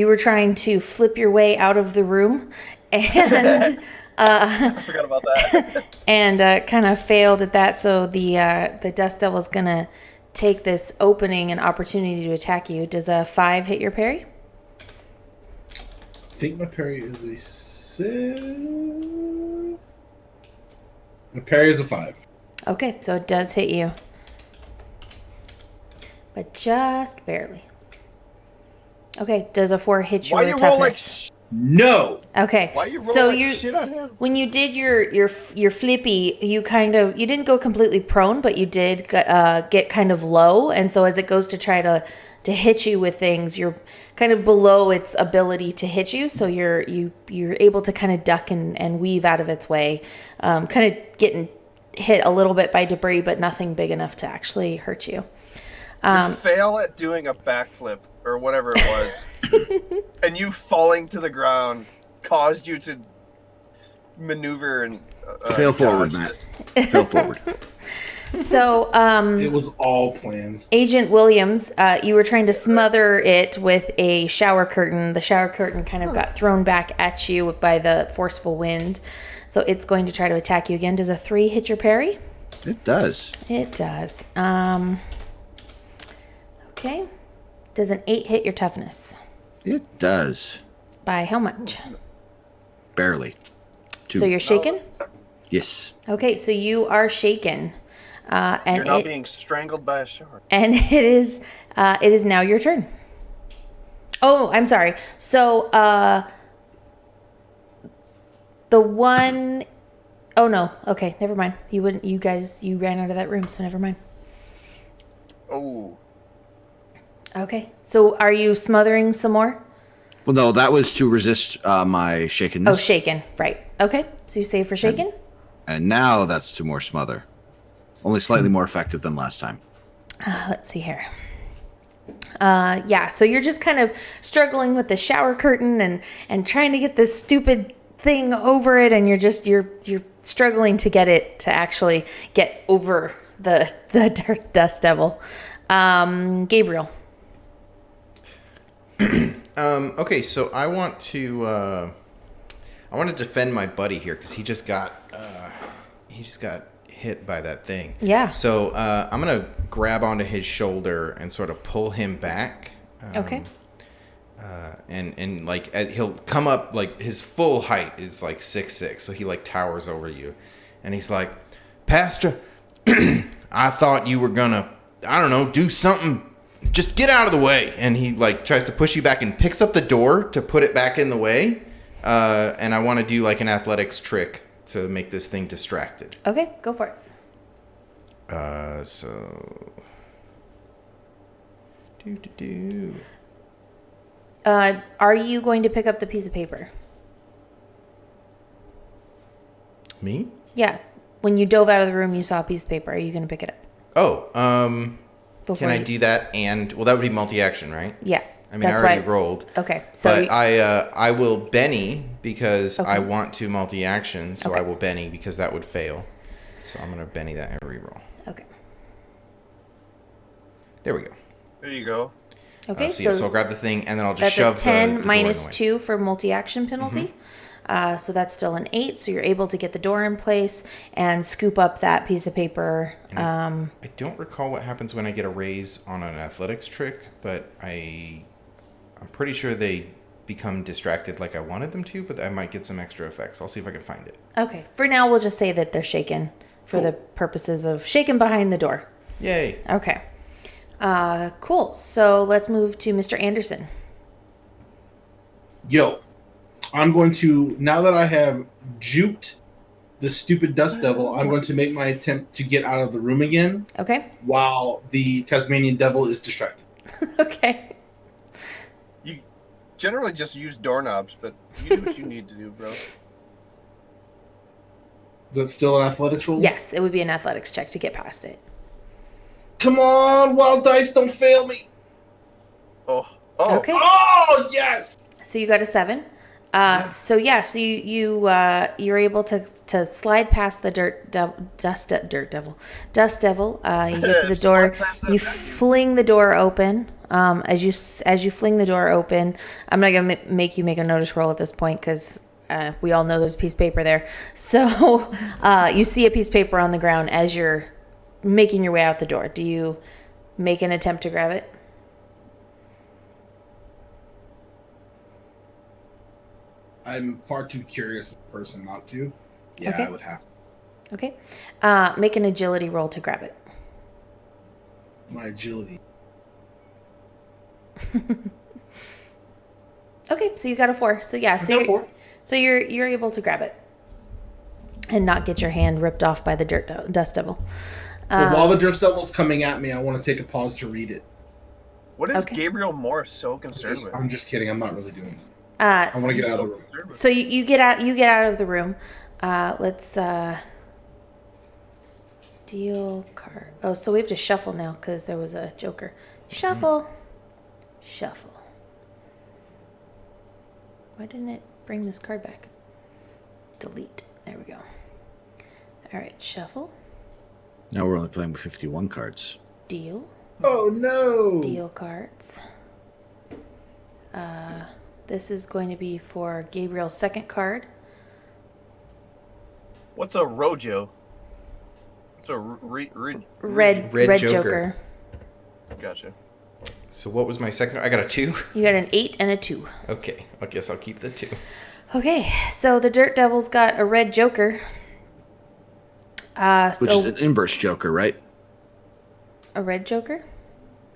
were trying to flip your way out of the room, and I forgot about that. and kind of failed at that. So the Dust Devil's gonna take this opening and opportunity to attack you. Does a 5 hit your parry? I think my parry is a 6. My parry is a 5. Okay, so it does hit you, but just barely. Okay, does a 4 hit your Why you roll like toughness? No! Okay, Why you roll so like you shit on him? when you did your flippy, you didn't go completely prone, but you did get kind of low, and so as it goes to try to hit you with things, you're kind of below its ability to hit you, so you're able to kind of duck and weave out of its way, kind of getting hit a little bit by debris, but nothing big enough to actually hurt you. You fail at doing a backflip or whatever it was, and you falling to the ground caused you to maneuver and Fail forward, dodge Matt. this. Fail forward. So, It was all planned. Agent Williams, you were trying to smother it with a shower curtain. The shower curtain kind of got thrown back at you by the forceful wind. So it's going to try to attack you again. Does a 3 hit your parry? It does. It does. Okay. Does an 8 hit your toughness? It does. By how much? Barely. 2. So you're shaken? Yes. Okay, so you are shaken. And You're now being strangled by a shark. And it is now your turn. Oh, I'm sorry. So the one oh no. Okay, never mind. You ran out of that room, so never mind. Oh. Okay. So are you smothering some more? Well, no, that was to resist my shakenness. Oh, shaken. Right. Okay. So you save for shaken? And now that's to more smother. Only slightly more effective than last time. Let's see here. Yeah, so you're just kind of struggling with the shower curtain and trying to get this stupid thing over it, and you're struggling to get it to actually get over the Dust Devil. Gabriel. Okay, so I want to defend my buddy here because he just got hit by that thing. Yeah. So I'm gonna grab onto his shoulder and sort of pull him back. Okay. And like he'll come up, like his full height is like 6'6", so he like towers over you, and he's like, "Pastor, I thought you were gonna, I don't know, do something. Just get out of the way." And he like tries to push you back and picks up the door to put it back in the way. And I want to do like an athletics trick to make this thing distracted. Okay, go for it. So. Are you going to pick up the piece of paper? Me? Yeah. When you dove out of the room, you saw a piece of paper. Are you going to pick it up? Oh, Before can I you- do that? And well, that would be multi-action, right? Yeah. I mean, that's I already why- rolled. Okay, so But I will Benny because I Okay. want to multi-action, so Okay. I will Benny because that would fail. So I'm gonna Benny that and reroll. okay. There we go. There you go. Okay, So I'll grab the thing and then I'll just that's shove a 10 the door in minus the way. 2 for multi-action penalty. So that's still an 8. So you're able to get the door in place and scoop up that piece of paper. I don't recall what happens when I get a raise on an athletics trick, but I'm pretty sure they become distracted like I wanted them to, but I might get some extra effects. I'll see if I can find it. Okay. For now, we'll just say that they're shaken for the purposes of shaken behind the door. Yay. Okay. Cool. So let's move to Mr. Anderson. Yo, I'm going to, now that I have juked the stupid dust devil, I'm going to make my attempt to get out of the room again. Okay. While the Tasmanian devil is distracted. Okay. You generally just use doorknobs, but you do what you need to do, bro. Is that still an athletics roll? Yes, it would be an athletics check to get past it. Come on, wild dice, don't fail me. Oh. Okay. Oh, yes. So you got a 7. So you're able to slide past the dust devil. You get to the door. You fling the door open. As you fling the door open, I'm not gonna make you make a notice roll at this point because we all know there's a piece of paper there. So you see a piece of paper on the ground as you're making your way out the door. Do you make an attempt to grab it? I'm far too curious a person not to. Yeah, Okay. I would have to. Okay. Make an agility roll to grab it. My agility. Okay, so you got a 4. So yeah, so you're able to grab it and not get your hand ripped off by the dust devil. So while the dust devil's coming at me, I want to take a pause to read it. What is Okay. Gabriel Moore so concerned with? I'm just kidding. I'm not really doing that. I want to get out of the room. So you get out of the room. Let's deal card. Oh, so we have to shuffle now because there was a joker. Shuffle. Shuffle. Why didn't it bring this card back? Delete. There we go. All right, shuffle. Now we're only playing with 51 cards. Deal. Oh no! Deal cards. This is going to be for Gabriel's second card. What's a Rojo? It's a Red Joker. Joker. Gotcha. So what was my second? I got a 2. You got an 8 and a 2. Okay, I guess I'll keep the 2. Okay, so the Dirt Devil's got a red Joker. Which is an inverse Joker, right? A red Joker?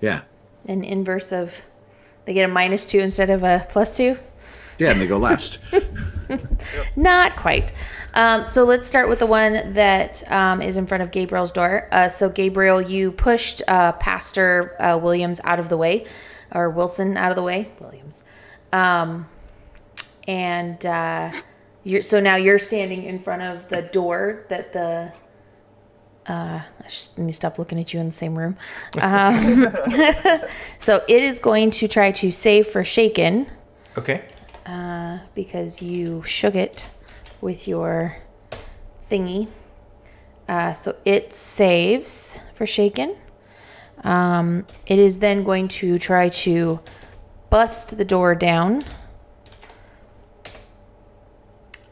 Yeah. An inverse of... They get a -2 instead of a +2? Yeah, and they go last. Not quite. So let's start with the one that is in front of Gabriel's door. So Gabriel, you pushed Pastor Williams out of the way, or Wilson out of the way. Williams. So now you're standing in front of the door that the... I need to stop looking at you in the same room. So it is going to try to save for shaken. Okay. Because you shook it with your thingy. So it saves for shaken. It is then going to try to bust the door down,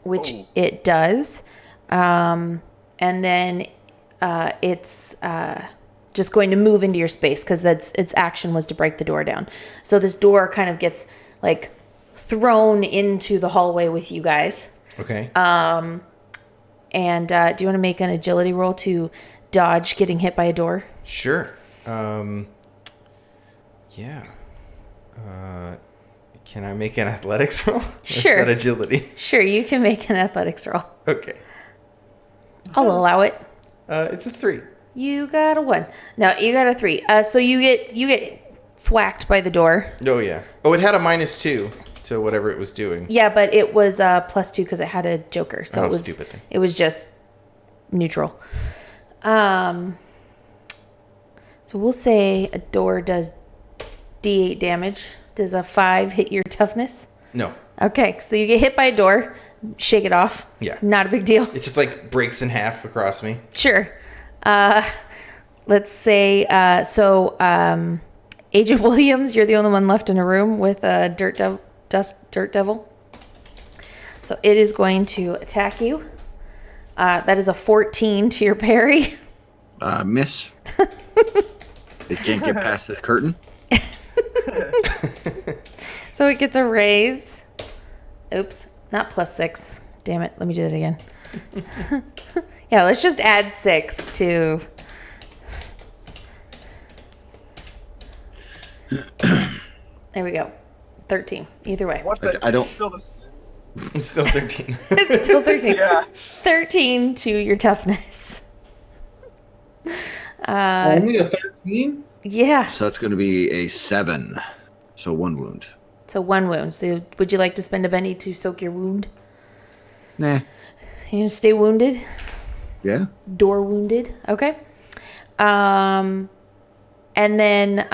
which it does. And then it's just going to move into your space because its action was to break the door down. So this door kind of gets like thrown into the hallway with you guys. Okay. And do you want to make an agility roll to dodge getting hit by a door? Sure. Yeah. Can I make an athletics roll? Sure. Is that agility? Sure, you can make an athletics roll. Okay. I'll allow it. It's a 3. You got a 1. No, you got a 3. So you get thwacked by the door. Oh yeah. Oh, it had a -2 to whatever it was doing. Yeah, but it was +2 because it had a joker, so it was stupid thing. It was just neutral. So we'll say a door does D8 damage. Does a 5 hit your toughness? No. Okay, so you get hit by a door, shake it off. Yeah. Not a big deal. It just like breaks in half across me. Sure. Let's say Agent Williams, you're the only one left in a room with a dirt devil. So it is going to attack you. That is a 14 to your parry. Miss. It can't get past this curtain. So it gets a raise. Oops, not +6. Damn it, let me do it again. Yeah, let's just add 6 to... There we go. 13, either way. What the? I don't- It's still 13. It's still 13. Yeah. 13 to your toughness. Only a 13? Yeah, So that's going to be a 7. So 1 wound. so 1 wound. So would you like to spend a Benny to soak your wound? Nah. You gonna stay wounded? Yeah. Door wounded. Okay. And then,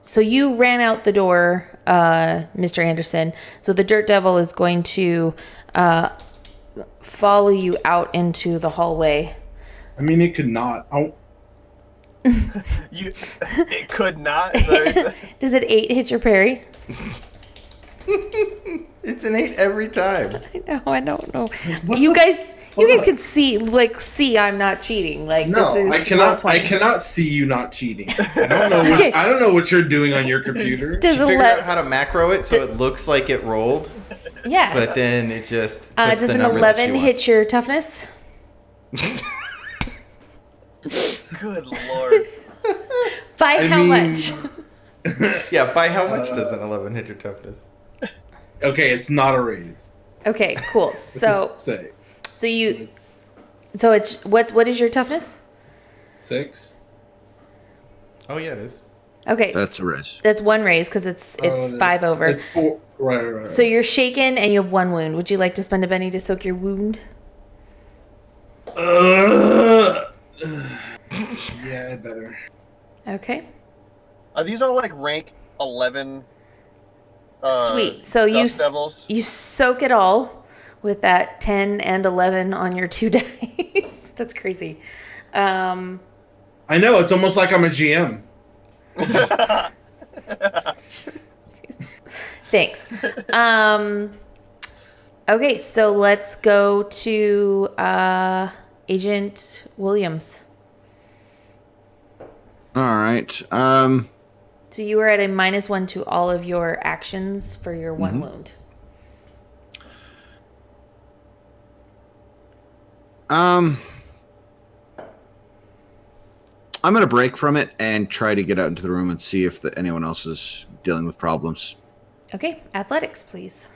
so you ran out the door, Mr. Anderson. So the Dirt Devil is going to follow you out into the hallway. I mean, it could not. It could not. Is that what you said? Does it 8 hit your parry? It's an 8 every time. I don't know. What You the guys fuck? can see I'm not cheating. Like, No, this is I cannot. I Roll20. cannot see you not cheating. I don't know. What, Okay. I don't know what you're doing on your computer. Does You figure 11 out how to macro it so it looks like it rolled, yeah. but then it just puts Does the an number that she 11 wants. hit your toughness? Good lord. By I how mean- much? Yeah, by how much does an 11 hit your toughness? Okay, it's not a raise. Okay, cool. So Just say it's what is your toughness? 6. Oh yeah, it is. Okay, That's a risk. that's 1 raise because it's Oh, it is. 5 over. It's 4. Right. So you're shaken and you have 1 wound. Would you like to spend a Benny to soak your wound? Yeah, I better. Okay. Are these all like rank 11? Sweet. So Dust Devils? you soak it all with that 10 and 11 on your 2 dice. That's crazy. I know. It's almost like I'm a GM. Thanks. Okay, so let's go to Agent Williams. All right. So you were at a -1 to all of your actions for your 1 wound. I'm going to break from it and try to get out into the room and see if anyone else is dealing with problems. Okay, athletics, please.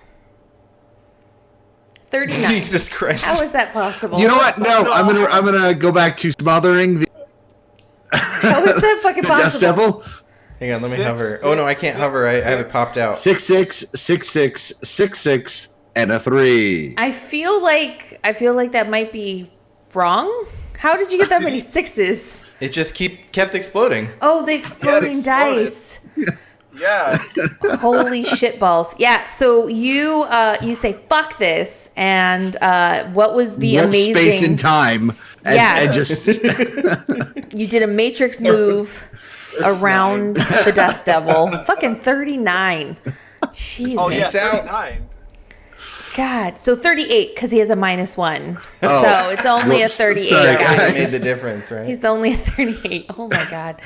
39. Jesus Christ. How is that possible? You know what? No, I'm gonna go back to smothering the How is that fucking Dust possible? Devil. Hang on, let me Six, hover. Oh no, I can't six, hover. I have it popped out. 6, 6, 6, and a 3. I feel like that might be wrong. How did you get that many 6s? It just kept exploding. Oh, the exploding exploded. dice. Yeah. Holy shit balls. Yeah, so you say fuck this, and what was the Warp amazing space and time. And, Yeah. and just you did a matrix move around the Dust Devil. Fucking 39. Jesus. Oh yeah. Peace out. 39. God. So 38 because he has a -1. Oh. So it's only a Whoops. 38. Sorry, That guys. would have made the difference, right? He's only a 38. Oh my God.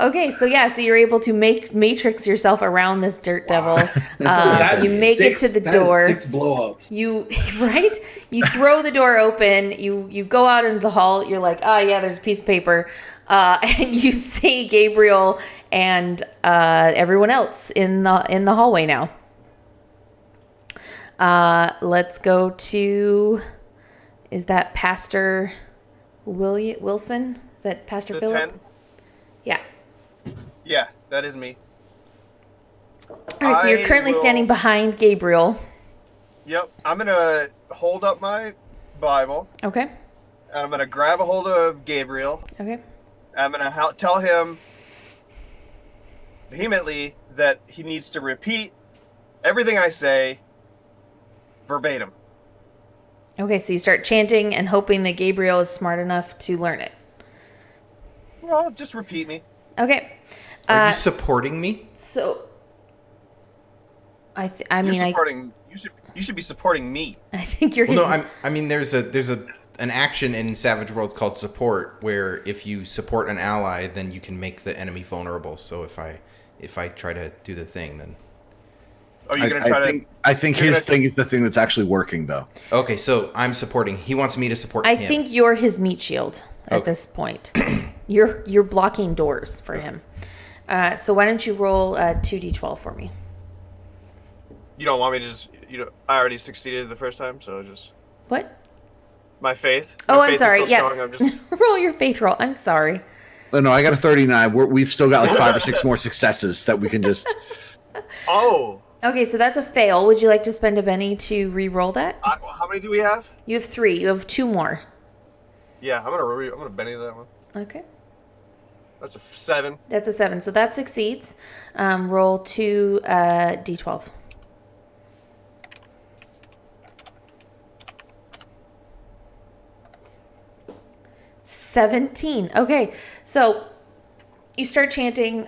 Okay, so yeah, so you're able to matrix yourself around this Dirt Devil. That's You make it to the that is door. 6 blow-ups. You right? You throw the door open. You go out into the hall. You're like, oh yeah, there's a piece of paper, and you see Gabriel and everyone else in the hallway now. Let's go to. Is that Pastor Wilson? Is that Pastor The Philip? 10. Yeah. Yeah, that is me. All right. So you're I currently will- standing behind Gabriel. Yep. I'm gonna hold up my Bible, Okay. and I'm gonna grab a hold of Gabriel. Okay. I'm gonna tell him vehemently that he needs to repeat everything I say verbatim. Okay. So you start chanting and hoping that Gabriel is smart enough to learn it. Well, just repeat me. Okay. Are you supporting me? So, I You're mean, supporting. You should. You should be supporting me. I think you're Well, his... no, I mean, there's an action in Savage Worlds called support, where if you support an ally, then you can make the enemy vulnerable. So if I try to do the thing, then Oh, you're gonna try to. I think his thing is the thing that's actually working, though. okay. So I'm supporting. He wants me to support I him. think you're his meat shield at Okay. this point. You're blocking doors for him. So why don't you roll 2d12 for me? You don't want me to just. I already succeeded the first time, so just What? my faith. Oh, My I'm faith sorry. Is so Yeah. strong, I'm just. Roll your faith roll. I'm sorry. Oh, no, I got a 39. We've still got like 5 or 6 more successes that we can just. Oh. Okay, so that's a fail. Would you like to spend a Benny to re-roll that? How many do we have? You have 3. You have 2 more. Yeah, I'm gonna Benny that one. Okay. That's a 7. That's a 7. So that succeeds. Roll 2 d12. $17. Okay, so you start chanting.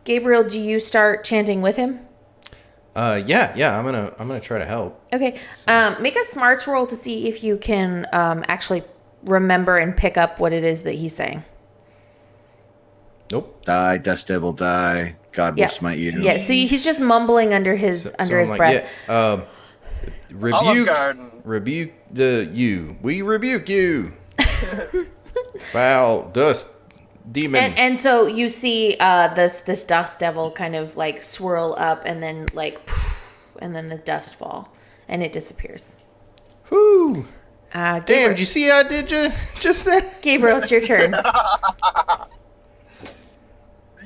Gabriel, do you start chanting with him? Yeah. I'm gonna try to help. Okay. Make a smarts roll to see if you can actually remember and pick up what it is that he's saying. Nope. Die, Dust Devil, die. God will smite you. Yeah. So he's just mumbling under his I'm like, breath. Olive Rebuke Garden. you. We rebuke you. Foul dust demon. And so you see this dust devil kind of like swirl up and then like poof, and then the dust fall and it disappears. Whoo! Gabriel, Damn! Did you see how I did you just then? Gabriel, it's your turn.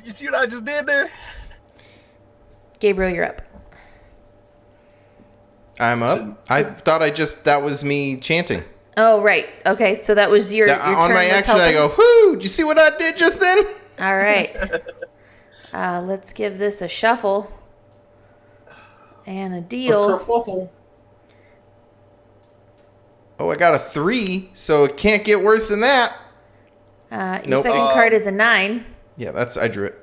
You see what I just did there? Gabriel, you're up. I'm up. I thought that was me chanting. Oh, right. Okay, so that was your On turn my was action, I helping? go, whoo! Did you see what I did just then? All right. Let's give this a shuffle and a deal. Kerfluffle. Oh, I got a 3, so it can't get worse than that. Your Nope. second card is a 9. Yeah, I drew it.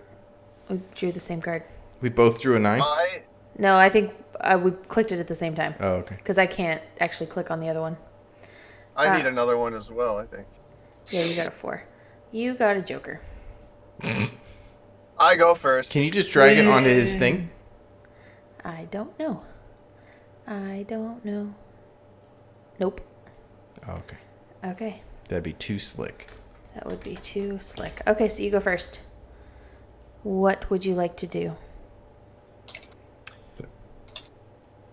We drew the same card. We both drew a 9. No, I think we clicked it at the same time. Oh, okay. Because I can't actually click on the other one. I need another one as well, I think. Yeah, you got a 4. You got a joker. I go first. Can you just drag it onto his thing? I don't know. Nope. Oh, okay. Okay. That'd be too slick. That would be too slick. Okay, so you go first. What would you like to do?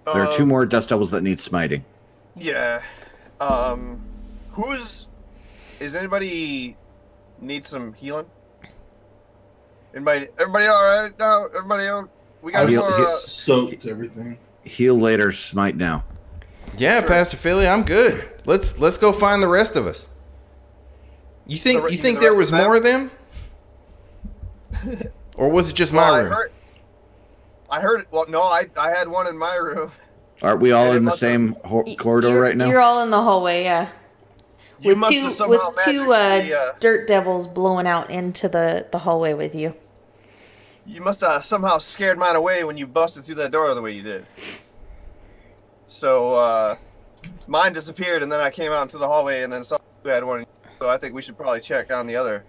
There are 2 more Dust Devils that need smiting. Yeah. Is anybody need some healing? Everybody all right now? Everybody all? We got Heal- more. heal- Soaked everything. Heal later, smite now. Yeah, Sure. Pastor Philly, I'm good. Let's go find the rest of us. You think You mean the there rest was of them? more of them? Or was it just my room? I heard it. Well, no, I had one in my room. Aren't we all Yeah, it in the must same corridor You're- right now? You're all in the hallway, yeah. You With must two have somehow magically. dirt devils blowing out into the hallway with you. You must have somehow scared mine away when you busted through that door the way you did. So mine disappeared, and then I came out into the hallway, and then saw you had one. So I think we should probably check on the other.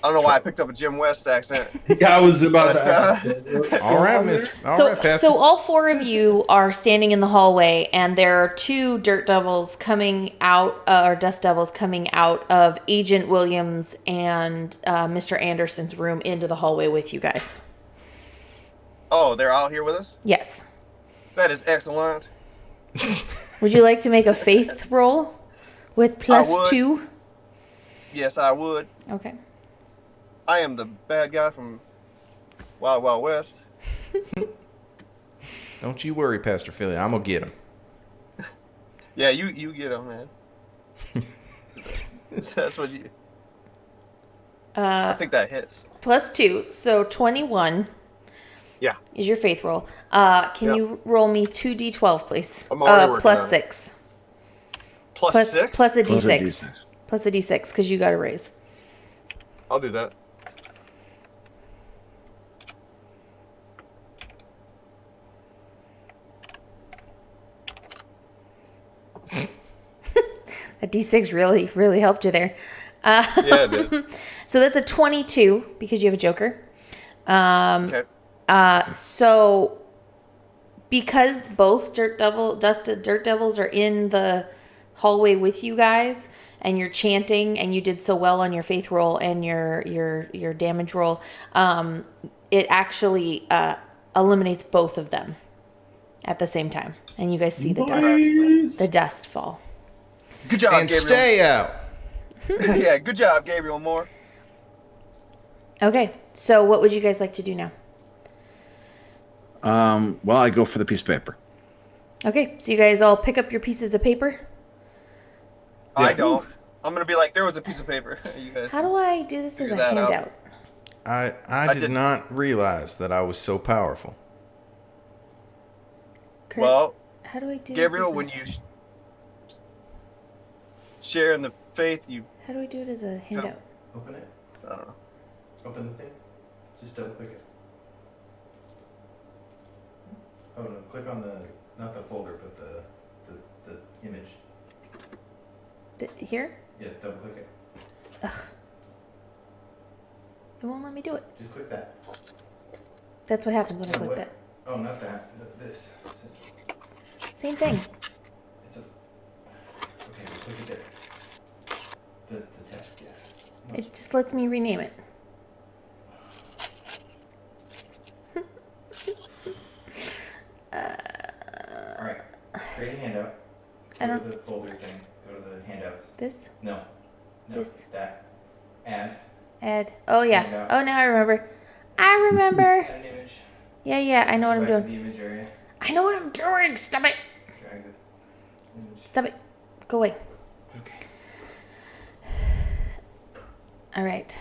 I don't know why I picked up a Jim West accent. Yeah, I was about But, to ask that. All right, Miss. All So, right, Pastor. so all 4 of you are standing in the hallway, and there are 2 dirt devils coming out, or dust devils coming out of Agent Williams and Mr. Anderson's room into the hallway with you guys. Oh, they're out here with us? Yes. That is excellent. Would you like to make a faith roll with plus would. 2? Yes, I would. Okay. I am the bad guy from Wild Wild West. Don't you worry, Pastor Philly. I'm gonna get him. Yeah, you get him, man. That's what you. I think that hits. Plus 2, so 21 Yeah. is your faith roll. Can Yep. you roll me 2d12, please? I'm already working Plus on it. 6. Plus Plus 6? plus a Plus a d6. D6. Plus a d6 because you got a raise. I'll do that. That D6 really helped you there. Yeah, it did. So that's a 22 because you have a Joker. Okay. So because both Dirt Devils are in the hallway with you guys, and you're chanting, and you did so well on your faith roll and your damage roll, it actually eliminates both of them at the same time, and you guys see the dust fall. Good job, And Gabriel. stay out. Yeah, good job, Gabriel Moore. Okay, so what would you guys like to do now? Well, I go for the piece of paper. Okay, so you guys all pick up your pieces of paper. I don't. I'm gonna be like, there was a piece of paper. You guys. How do I do this as a Figure that out. handout? I did not realize that I was so powerful. Kurt, Well, how do I do Gabriel, this? when you share in the faith, you. How do I do it as a handout? Open it. I don't know. Open the thing. Just double click it. Oh no! Click on not the folder, but the image. Here? Yeah, double click it. Ugh. It won't let me do it. Just click that. That's what happens when I No, click what? that. Oh, not that. This. Same thing. It's a. Okay, click it there. The text, yeah. No. It just lets me rename it. All right. Create a handout. I Go don't- to the folder thing. Go to the handouts. This? No. This. That. Add. Add. Oh, yeah. Handout. Oh, now I remember. I remember. Add an image. Yeah, I know what I'm Go back doing. to the image area. I know what I'm doing. Stop it. Drag the image. Stop it. Go away. Okay. All right.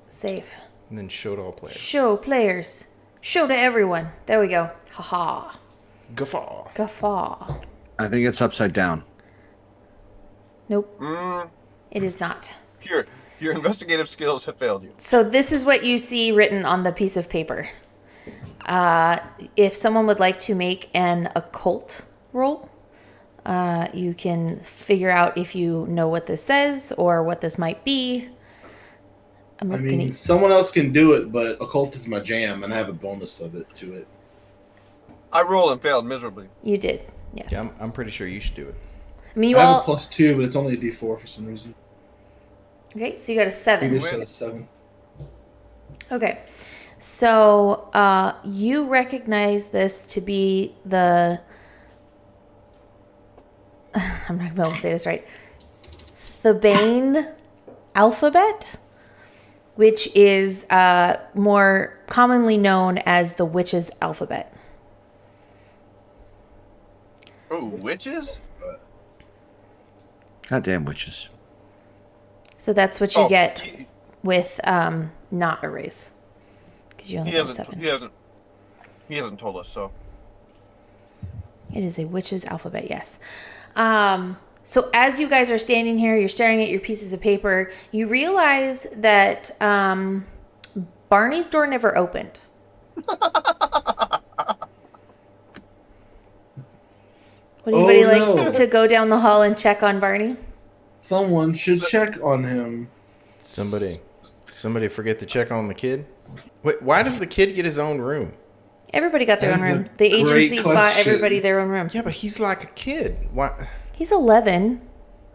Save. And then show to all players. Show players. Show to everyone. There we go. Haha. Guffaw. Guffaw. I think it's upside down. Nope. Mm, It is not. your investigative skills have failed you. So this is what you see written on the piece of paper. If someone would like to make an occult roll, you can figure out if you know what this says or what this might be. I'm I looking mean, at someone else can do it, but occult is my jam, and I have a bonus of it to it. I rolled and failed miserably. you did. Yes. Yeah, I'm pretty sure you should do it. I mean, you I have all. a +2, but it's only a D4 for some reason. Okay, so you got a I 7. think there's a 7. Okay. So you recognize this to be the. I'm not going to be able to say this right. Thebain alphabet, which is more commonly known as the witch's alphabet. Oh, witches? Goddamn witches. So that's what you Oh, get with not a raise. Because you only He got hasn't. 7. He hasn't told us. So It is a witch's alphabet, yes. So as you guys are standing here, you're staring at your pieces of paper, you realize that Barney's door never opened. Would anybody like to go down the hall and check on Barney? Someone should check on him. Somebody forget to check on the kid. Wait, why does the kid get his own room? Everybody got their own That's a room. The great agency bought question. everybody their own room. Yeah, but he's like a kid. Why? He's 11.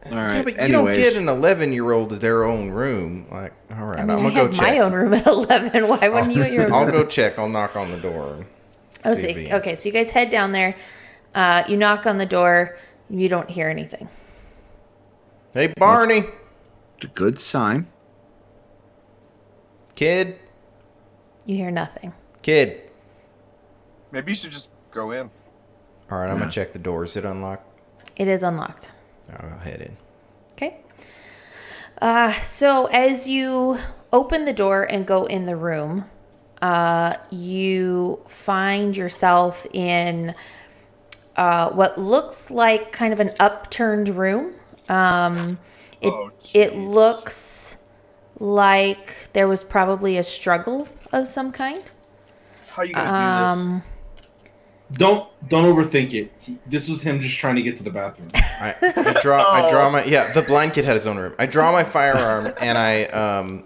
All right. Yeah, but you anyways, don't get an 11-year-old their own room. Like, all right, I mean, I'm I gonna go had check. my own room at 11. Why wouldn't you at your own I'll room? go check. I'll knock on the door. And Oh, see if see. he Okay, so you guys head down there. You knock on the door. You don't hear anything. Hey, Barney, it's a good sign. kid, You hear nothing. kid. maybe you should just go in. All right, I'm gonna check the door. Is it unlocked? It is unlocked. I'll head in. Okay. So as you open the door and go in the room, you find yourself in what looks like kind of an upturned room. It jeez. looks like there was probably a struggle of some kind. How are you gonna do Don't overthink it. This was him just trying to get to the bathroom. I draw my the blind kid had his own room. I draw my firearm and I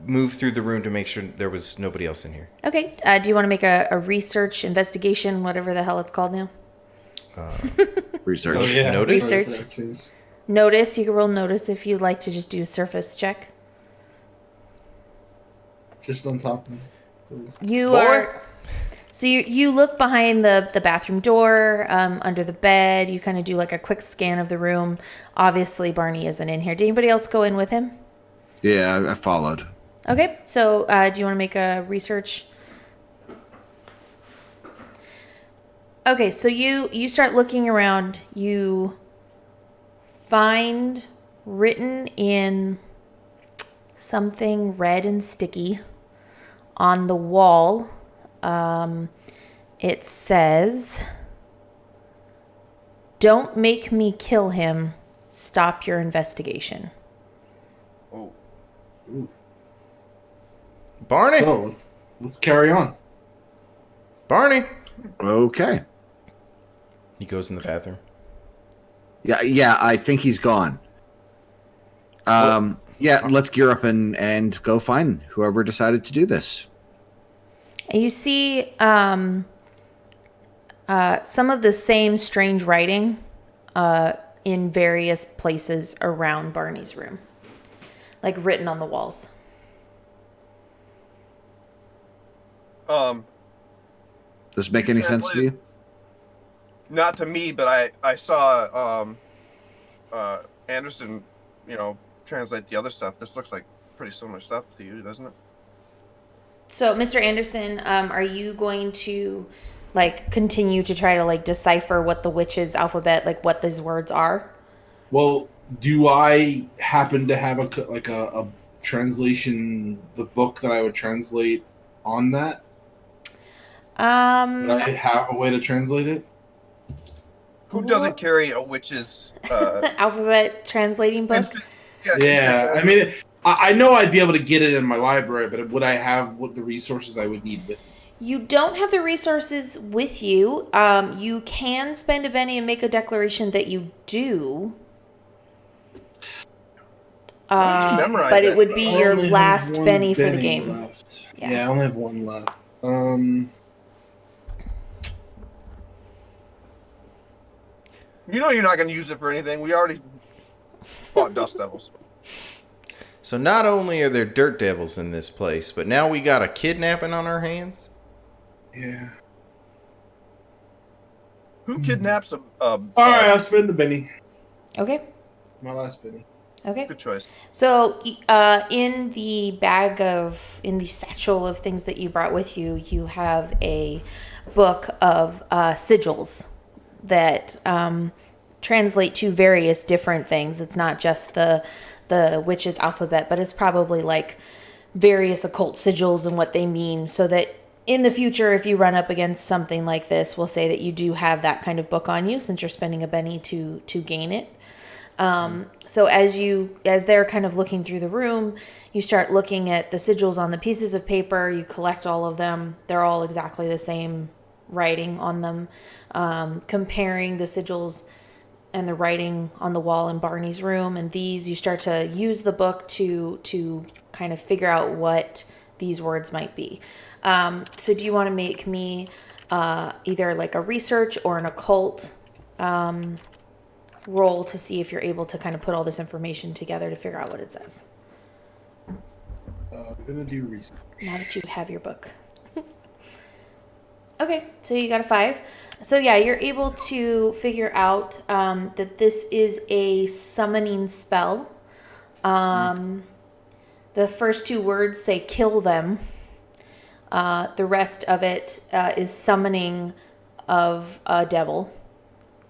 move through the room to make sure there was nobody else in here. Okay. Do you want to make a research, investigation, whatever the hell it's called now? Research. Oh, yeah. Notice? Research. Notice. You can roll notice if you'd like to just do a surface check. Just on top of me, please. You Boy. are. So you look behind the bathroom door, under the bed. You kind of do like a quick scan of the room. Obviously, Barney isn't in here. Did anybody else go in with him? Yeah, I followed. Okay. So do you want to make a research? Okay. So you start looking around. You find written in something red and sticky on the wall. It says, "Don't make me kill him. Stop your investigation." Oh. Ooh. Barney. So let's carry on. Barney. Okay. He goes in the bathroom. Yeah, I think he's gone. Yeah, let's gear up and go find whoever decided to do this. And you see some of the same strange writing in various places around Barney's room, like written on the walls. Does this make any sense to you? Not to me, but I saw Anderson, translate the other stuff. This looks like pretty similar stuff to you, doesn't it? So, Mr. Anderson, are you going to continue to try to decipher what the witch's alphabet, what these words are? Well, do I happen to have a translation, the book that I would translate on that? Would I have a way to translate it? Who doesn't carry a witch's alphabet translating book? Yeah, I mean, I know I'd be able to get it in my library, but would I have what the resources I would need with me? You don't have the resources with you. You can spend a penny and make a declaration that you do. Why don't you memorize but that it would stuff? be I your only have last one penny for the penny game. left. Yeah. Yeah, I only have one left. You're not going to use it for anything. We already bought Dust Devils. So not only are there dirt devils in this place, but now we got a kidnapping on our hands? Yeah. Who kidnaps a All right, I'll spend the penny. Okay. My last penny. Okay. Good choice. So, in the satchel of things that you brought with you, you have a book of sigils that translate to various different things. It's not just the witch's alphabet, but it's probably various occult sigils and what they mean, so that in the future, if you run up against something like this, we'll say that you do have that kind of book on you, since you're spending a penny to gain it. So as they're kind of looking through the room, you start looking at the sigils on the pieces of paper. You collect all of them. They're all exactly the same writing on them. Comparing the sigils and the writing on the wall in Barney's room and these, you start to use the book to kind of figure out what these words might be. So do you want to make me either a research or an occult roll to see if you're able to kind of put all this information together to figure out what it says? I'm gonna do research. Now that you have your book. Okay, so you got a 5. So yeah, you're able to figure out that this is a summoning spell. The first 2 words say "kill them." The rest of it is summoning of a devil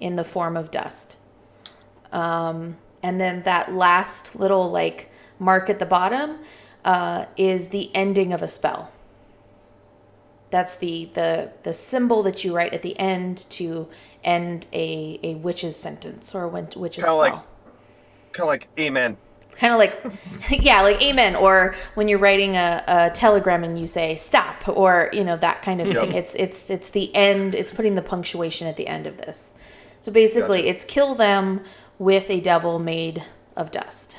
in the form of dust. And then that last little mark at the bottom is the ending of a spell. That's the symbol that you write at the end to end a witch's sentence or a witch's spell. Kind of like amen. Kind of like, yeah, like amen. Or when you're writing a telegram and you say stop, or that kind of thing. It's the end. It's putting the punctuation at the end of this. So basically, it's kill them with a devil made of dust.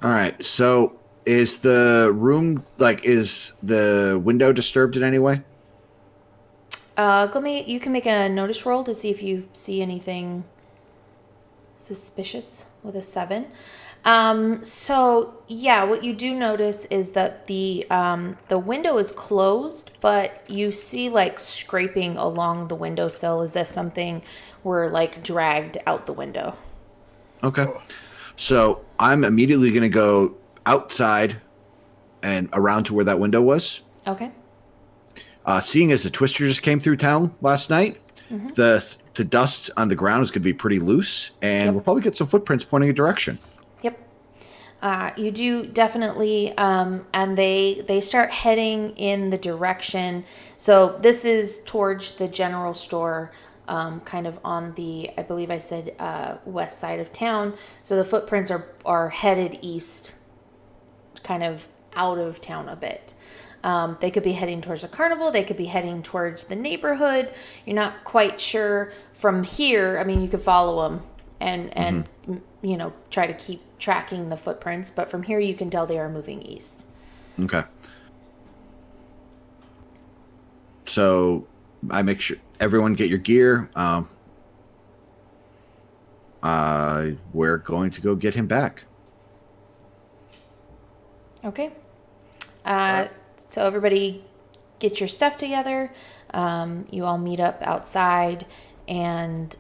All right. So is the room is the window disturbed in any way? You can make a notice roll to see if you see anything suspicious with a 7. So yeah, what you do notice is that the window is closed, but you see like scraping along the windowsill as if something were like dragged out the window. Okay. So I'm immediately going to go outside and around to where that window was. Okay. Seeing as the Twister just came through town last night, the dust on the ground is going to be pretty loose, and we'll probably get some footprints pointing a direction. Yep. You do definitely, and they start heading in the direction. So this is towards the general store, kind of on the, I believe I said, west side of town. So the footprints are headed east, kind of out of town a bit. They could be heading towards the carnival. They could be heading towards the neighborhood. You're not quite sure from here. I mean, you could follow them and try to keep tracking the footprints. But from here, you can tell they are moving east. Okay. So I make sure everyone get your gear. We're going to go get him back. Okay. So everybody get your stuff together. You all meet up outside. And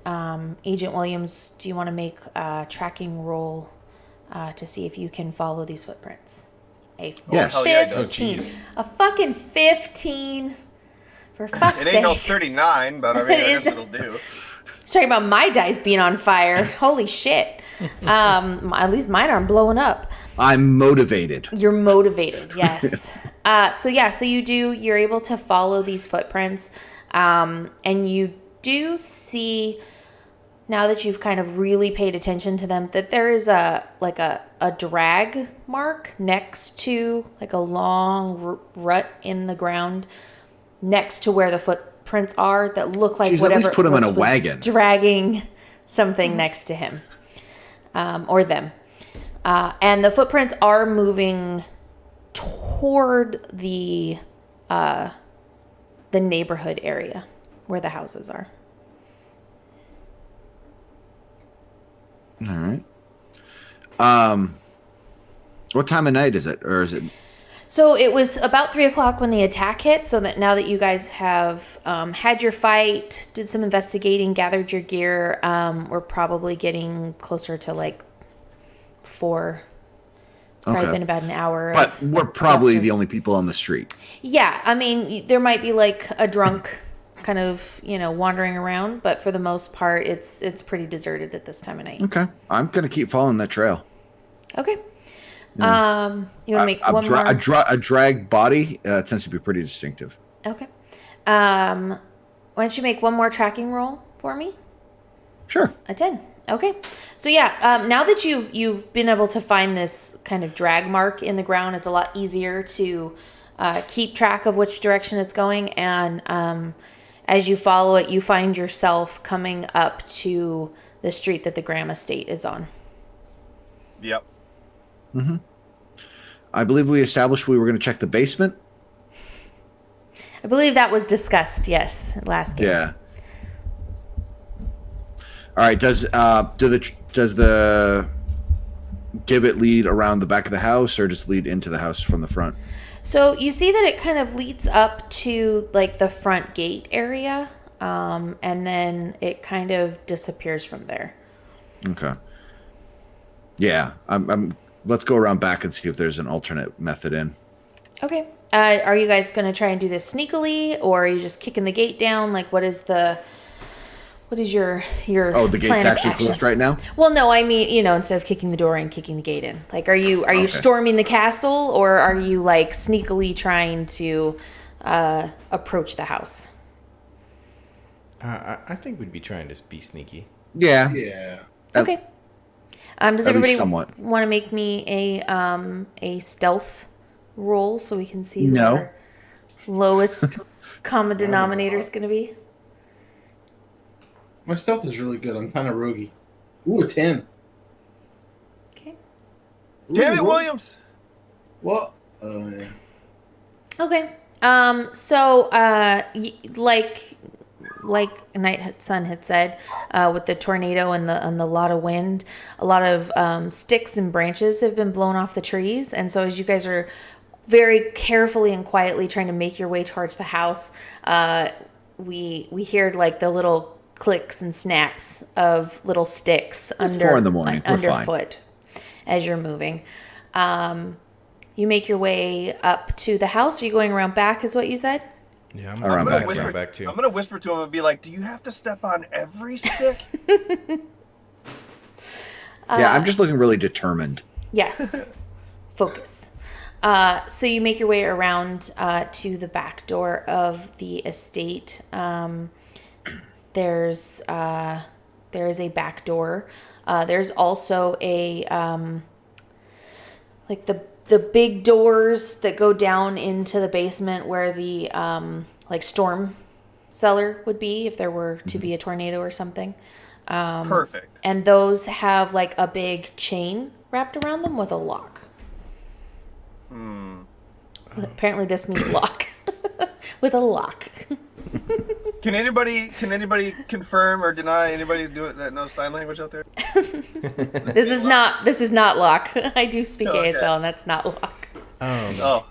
Agent Williams, do you want to make a tracking roll to see if you can follow these footprints? Yes. 15. A fucking 15. For fuck's sake. It ain't no 39, but I mean, I guess it'll do. Talking about my dice being on fire. Holy shit. At least mine aren't blowing up. I'm motivated. You're motivated, yes. So you're able to follow these footprints. And you do see, now that you've kind of really paid attention to them, that there is a drag mark next to like a long rut in the ground next to where the footprints are that look like whatever. At least put him in a wagon. Dragging something next to him, or them. And the footprints are moving toward the neighborhood area where the houses are. All right. What time of night is it, or is it? So it was about 3:00 when the attack hit. So that now that you guys have had your fight, did some investigating, gathered your gear, we're probably getting closer to like 4. It's probably been about an hour. But we're probably the only people on the street. Yeah, I mean, there might be like a drunk kind of, wandering around, but for the most part, it's pretty deserted at this time of night. Okay, I'm gonna keep following that trail. Okay. You want to make one more? A drag body tends to be pretty distinctive. Okay. Why don't you make one more tracking roll for me? Sure. A 10. Okay. So yeah, now that you've been able to find this kind of drag mark in the ground, it's a lot easier to keep track of which direction it's going. And as you follow it, you find yourself coming up to the street that the Graham estate is on. Yep. Mm-hmm. I believe we established we were going to check the basement. I believe that was discussed, yes, last game. Yeah. All right. Does the Gigett lead around the back of the house, or just lead into the house from the front? So you see that it kind of leads up to like the front gate area, and then it kind of disappears from there. Okay. Yeah, let's go around back and see if there's an alternate method in. Okay. Are you guys going to try and do this sneakily, or are you just kicking the gate down? Like, what is your Oh, the gate's actually closed right now? Well, no, I mean, instead of kicking the door in, kicking the gate in. Like, are you storming the castle, or are you like sneakily trying to approach the house? I think we'd be trying to be sneaky. Yeah. Yeah. Okay. Does At least everybody somewhat. want to make me a stealth roll so we can see who No. our lowest common denominator is going to be? My stealth is really good. I'm kind of roguey. Ooh, a 10. Okay. Damn it, Ooh, Williams! What? Oh, yeah. Okay. So, like Night Sun had said, with the tornado and the lot of wind, a lot of sticks and branches have been blown off the trees, and so as you guys are very carefully and quietly trying to make your way towards the house, we hear like the little clicks and snaps of little sticks It's 4 in the morning. We're fine. underfoot as you're moving. You make your way up to the house. Are you going around back, is what you said? Yeah, I'm Around going back, back, yeah. back too. I'm gonna whisper to him and be like, "Do you have to step on every stick?" Yeah, I'm just looking really determined. Yes. Focus. So you make your way around to the back door of the estate. There's a back door. There's also a like the big doors that go down into the basement where the like storm cellar would be if there were to be a tornado or something. Perfect. And those have like a big chain wrapped around them with a lock. Apparently this means lock. With a lock. Can anybody confirm or deny anybody that knows sign language out there? This is not lock. I do speak Okay. ASL and that's not lock. Oh,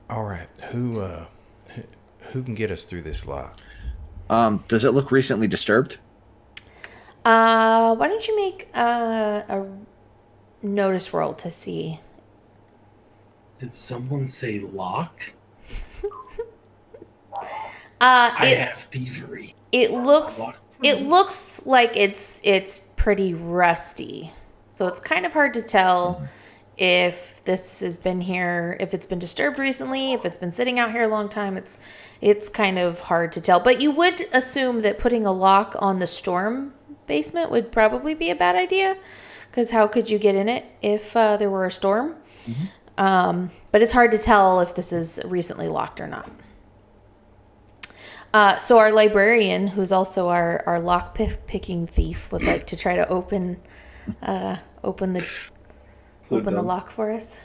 All right. Who can get us through this lock? Does it look recently disturbed? Why don't you make a notice roll to see? Did someone say lock? I have thievery. It looks like it's pretty rusty. So it's kind of hard to tell if this has been here, if it's been disturbed recently, if it's been sitting out here a long time. It's kind of hard to tell. But you would assume that putting a lock on the storm basement would probably be a bad idea, because how could you get in it if there were a storm? But it's hard to tell if this is recently locked or not. So our librarian, who's also our lock picking thief, would like to try to open the lock for us.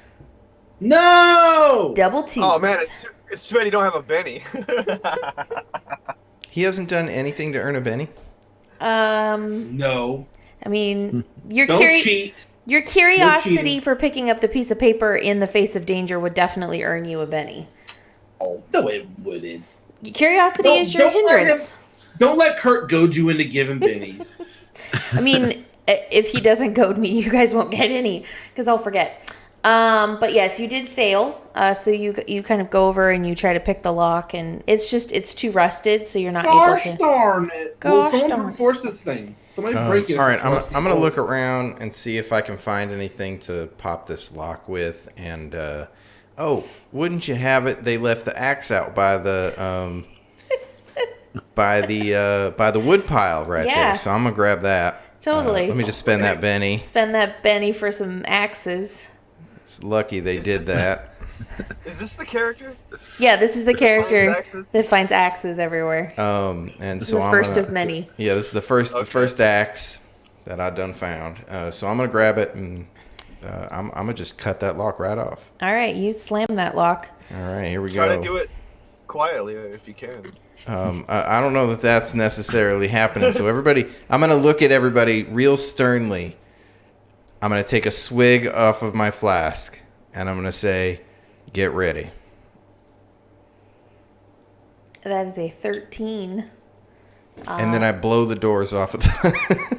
No! Double T. oh man, it's too bad you don't have a Benny. He hasn't done anything to earn a Benny? No. I mean, your Don't cheat. your No curiosity cheating. for picking up the piece of paper in the face of danger would definitely earn you a Benny. Oh, no, it wouldn't. Curiosity is your hindrance. Don't let Kurt goad you into giving bennies. I mean, if he doesn't goad me, you guys won't get any, because I'll forget. But yes, you did fail. So you kind of go over and you try to pick the lock, and it's too rusted, so you're not Gosh able to. darn it. Gosh Will darn someone it. force this thing? Somebody break it. All right, I'm going to look around and see if I can find anything to pop this lock with. And, wouldn't you have it? They left the axe out by the by the wood pile right Yeah. there. So I'm going to grab that. Totally. Let me just spend that Benny. Spend that Benny for some axes. It's lucky they did that. Is this the character? Yeah, this is the character axes? that finds axes everywhere. And This so is the I'm first gonna, of many. Yeah, this is the first axe that I done found. So I'm gonna grab it and I'm gonna just cut that lock right off. All right, you slam that lock. All right, here we Try go. to do it quietly if you can. I don't know that that's necessarily happening. So everybody, I'm gonna look at everybody real sternly. I'm gonna take a swig off of my flask and I'm gonna say, "Get ready." That is a 13. And then I blow the doors off of the.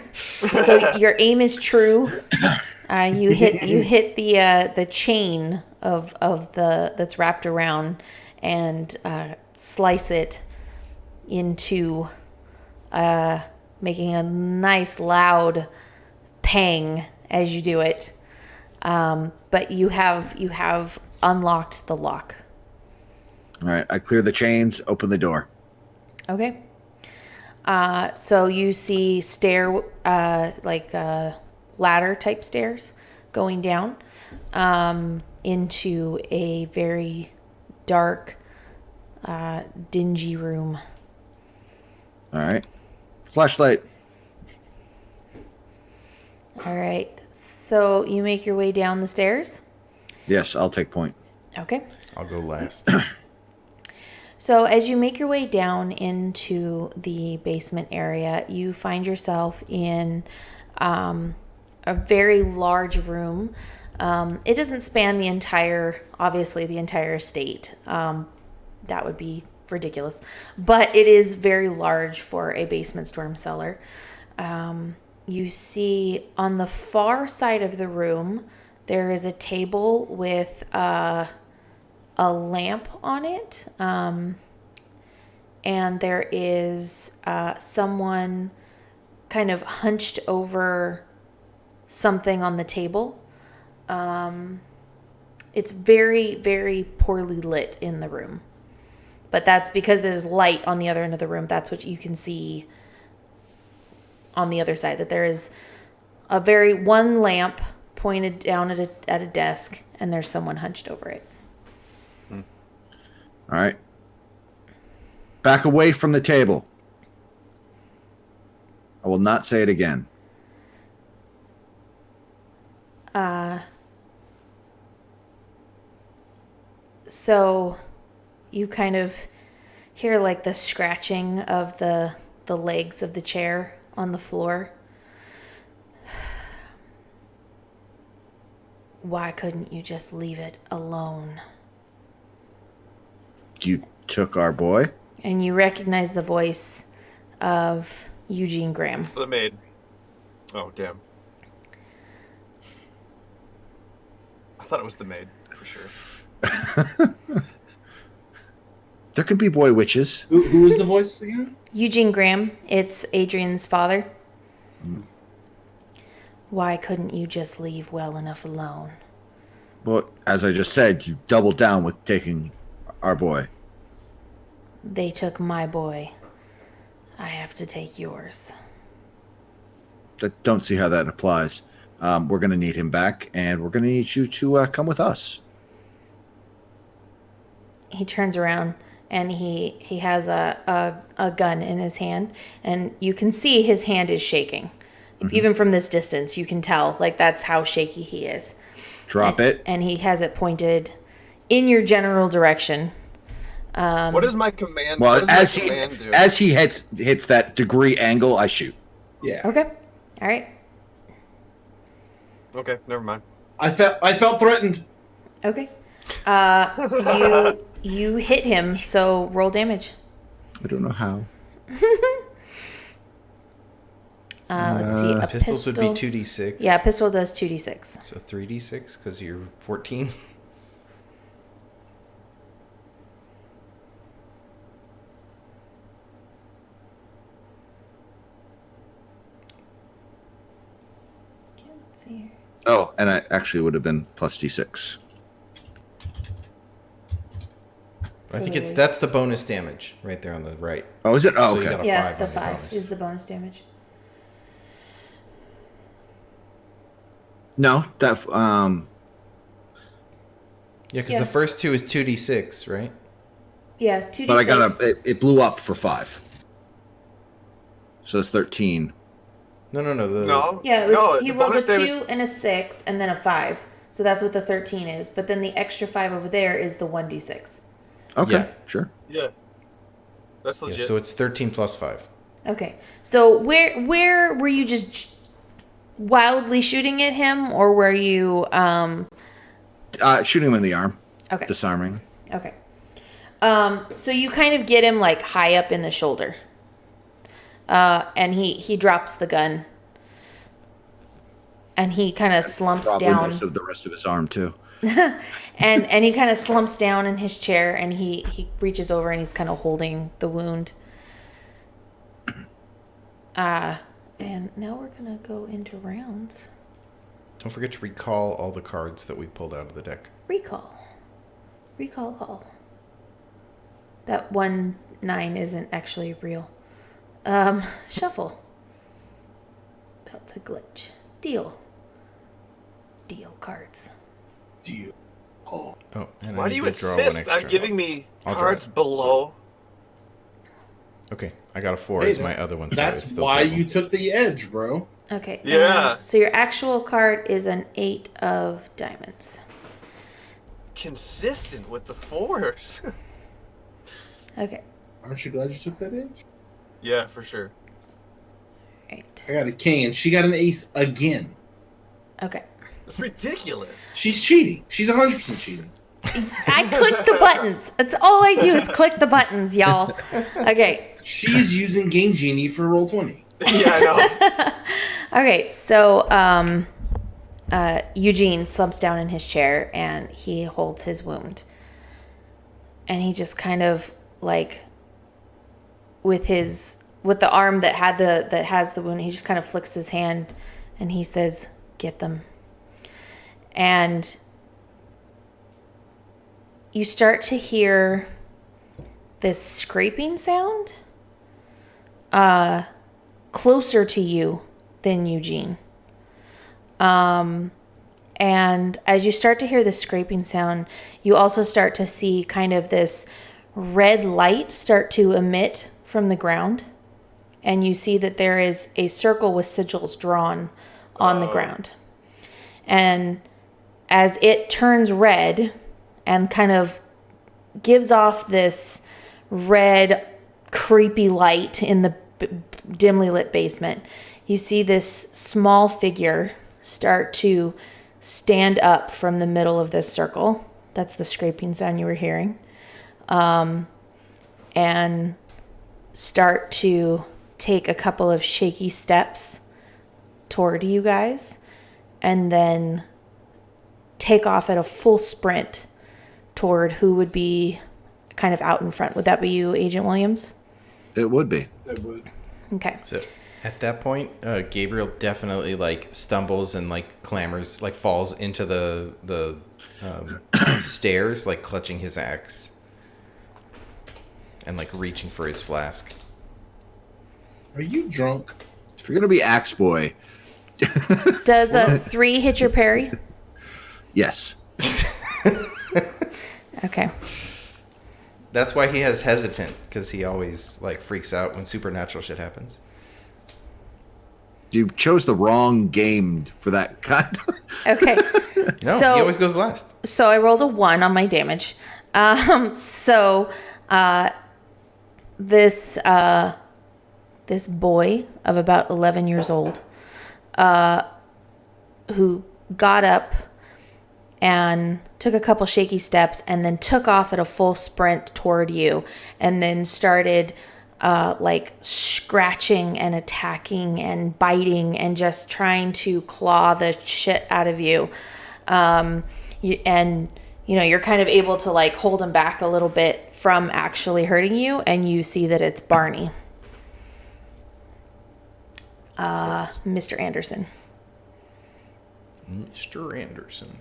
So your aim is true. You hit the chain of the that's wrapped around and slice it into making a nice loud pang as you do it. But you have unlocked the lock. All right, I clear the chains, open the door. Okay. So you see ladder type stairs going down into a very dark, dingy room. All right. Flashlight. All right. So you make your way down the stairs. Yes, I'll take point. Okay. I'll go last. So as you make your way down into the basement area, you find yourself in a very large room. It doesn't span the entire estate. That would be ridiculous. But it is very large for a basement storm cellar. You see on the far side of the room, there is a table with a lamp on it. And there is someone kind of hunched over something on the table. It's very, very poorly lit in the room. But that's because there's light on the other end of the room. That's what you can see on the other side, that there is one lamp pointed down at a desk, and there's someone hunched over it. All right. Back away from the table. I will not say it again. So you kind of hear like the scratching of the legs of the chair on the floor. Why couldn't you just leave it alone? You took our boy? And you recognize the voice of Eugene Graham. It's the maid. Oh, damn. I thought it was the maid, for sure. There could be boy witches. Who is the voice again? Eugene Graham. It's Adrian's father. Why couldn't you just leave well enough alone? Well, as I just said, you doubled down with taking our boy. They took my boy. I have to take yours. I don't see how that applies. We're going to need him back, and we're going to need you to come with us. He turns around, and he has a gun in his hand, and you can see his hand is shaking. Mm-hmm. Even from this distance, you can tell, like, that's how shaky he is. Drop it. And he has it pointed in your general direction. What is my command? Well, as he hits that degree angle, I shoot. Yeah. Okay. All right. Okay, never mind. I felt threatened. Okay. You hit him, so roll damage. I don't know how. Let's see. A pistols pistol would be 2d6. Yeah, a pistol does 2d6. So 3d6 because you're 14. Can't see here. Oh, and I actually would have been plus d6. I think that's the bonus damage right there on the right. Oh, is it? Oh, So okay. you got a Yeah, 5 the on your 5 bonus. is the bonus damage. No, that Yeah, because Yeah. the first two is 2d6, right? Yeah, 2d6. but I got it blew up for 5. So it's 13. No. No. Yeah, it was, no, he the rolled a bonus 2 damage- and a 6 and then a 5. So that's what the 13 is. But then the extra 5 over there is the 1d6. Okay, Yeah. sure. Yeah. That's Yeah, legit. so it's 13 plus 5. Okay. So where were you just wildly shooting at him, or were you Shooting him in the arm. okay. Disarming. Okay. So you kind of get him like high up in the shoulder. And he drops the gun. And he kind of slumps Probably down. most of the rest of his arm too. and he kind of slumps down in his chair, and he reaches over and he's kind of holding the wound. And now we're gonna go into rounds. Don't forget to recall all the cards that we pulled out of the deck. Recall all. That 1-9 isn't actually real. Shuffle. That's a glitch. Deal. Deal cards. Deal. Oh. Oh, and Why I do need you to draw one insist extra. on giving me I'll draw cards it. below? Okay, I got a 4 Hey, as my other one, so it's that's still why terrible. you took the edge, bro. Okay. Yeah. So your actual card is an 8 of diamonds. Consistent with the 4s. Okay. Aren't you glad you took that edge? Yeah, for sure. Right. I got a king, and she got an ace again. Okay. It's ridiculous. She's cheating. She's 100% cheating. I click the buttons. That's all I do is click the buttons, y'all. Okay. She's using Game Genie for Roll20. Yeah, I know. Okay, so Eugene slumps down in his chair and he holds his wound. And he just kind of like with the arm that has the wound, he just kind of flicks his hand and he says, "Get them." And you start to hear this scraping sound closer to you than Eugene. And as you start to hear the scraping sound, you also start to see kind of this red light start to emit from the ground. And you see that there is a circle with sigils drawn on the ground. And as it turns red and kind of gives off this red, creepy light in the dimly lit basement, you see this small figure start to stand up from the middle of this circle. That's the scraping sound you were hearing. And start to take a couple of shaky steps toward you guys, and then take off at a full sprint toward who would be kind of out in front. Would that be you, Agent Williams? It would be. It would. Okay. So at that point, Gabriel definitely like stumbles and like clambers, like falls into the stairs, like clutching his axe and like reaching for his flask. Are you drunk? If you're gonna be Axe Boy, Does a 3 hit your parry? yes. Okay. That's why he has hesitant, because he always like freaks out when supernatural shit happens. You chose the wrong game for that kind. Okay. No, So- he always goes last. So I rolled a 1 on my damage. This boy of about 11 years old, who got up and took a couple shaky steps and then took off at a full sprint toward you, and then started like scratching and attacking and biting and just trying to claw the shit out of you. And you're kind of able to like hold him back a little bit from actually hurting you, and you see that it's Barney. Mr. Anderson. Mr. Anderson.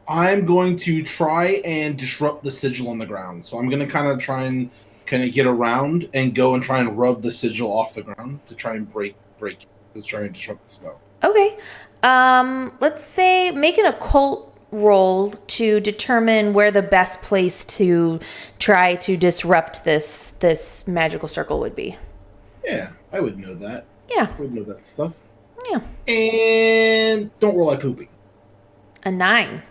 I'm going to try and disrupt the sigil on the ground. So I'm going to kind of try and get around and go and try and rub the sigil off the ground to try and break it. To try and disrupt the spell. Okay. Let's say make an occult roll to determine where the best place to try to disrupt this magical circle would be. Yeah, I would know that. Yeah. I would know that stuff. Yeah. And don't roll like pooping. A 9.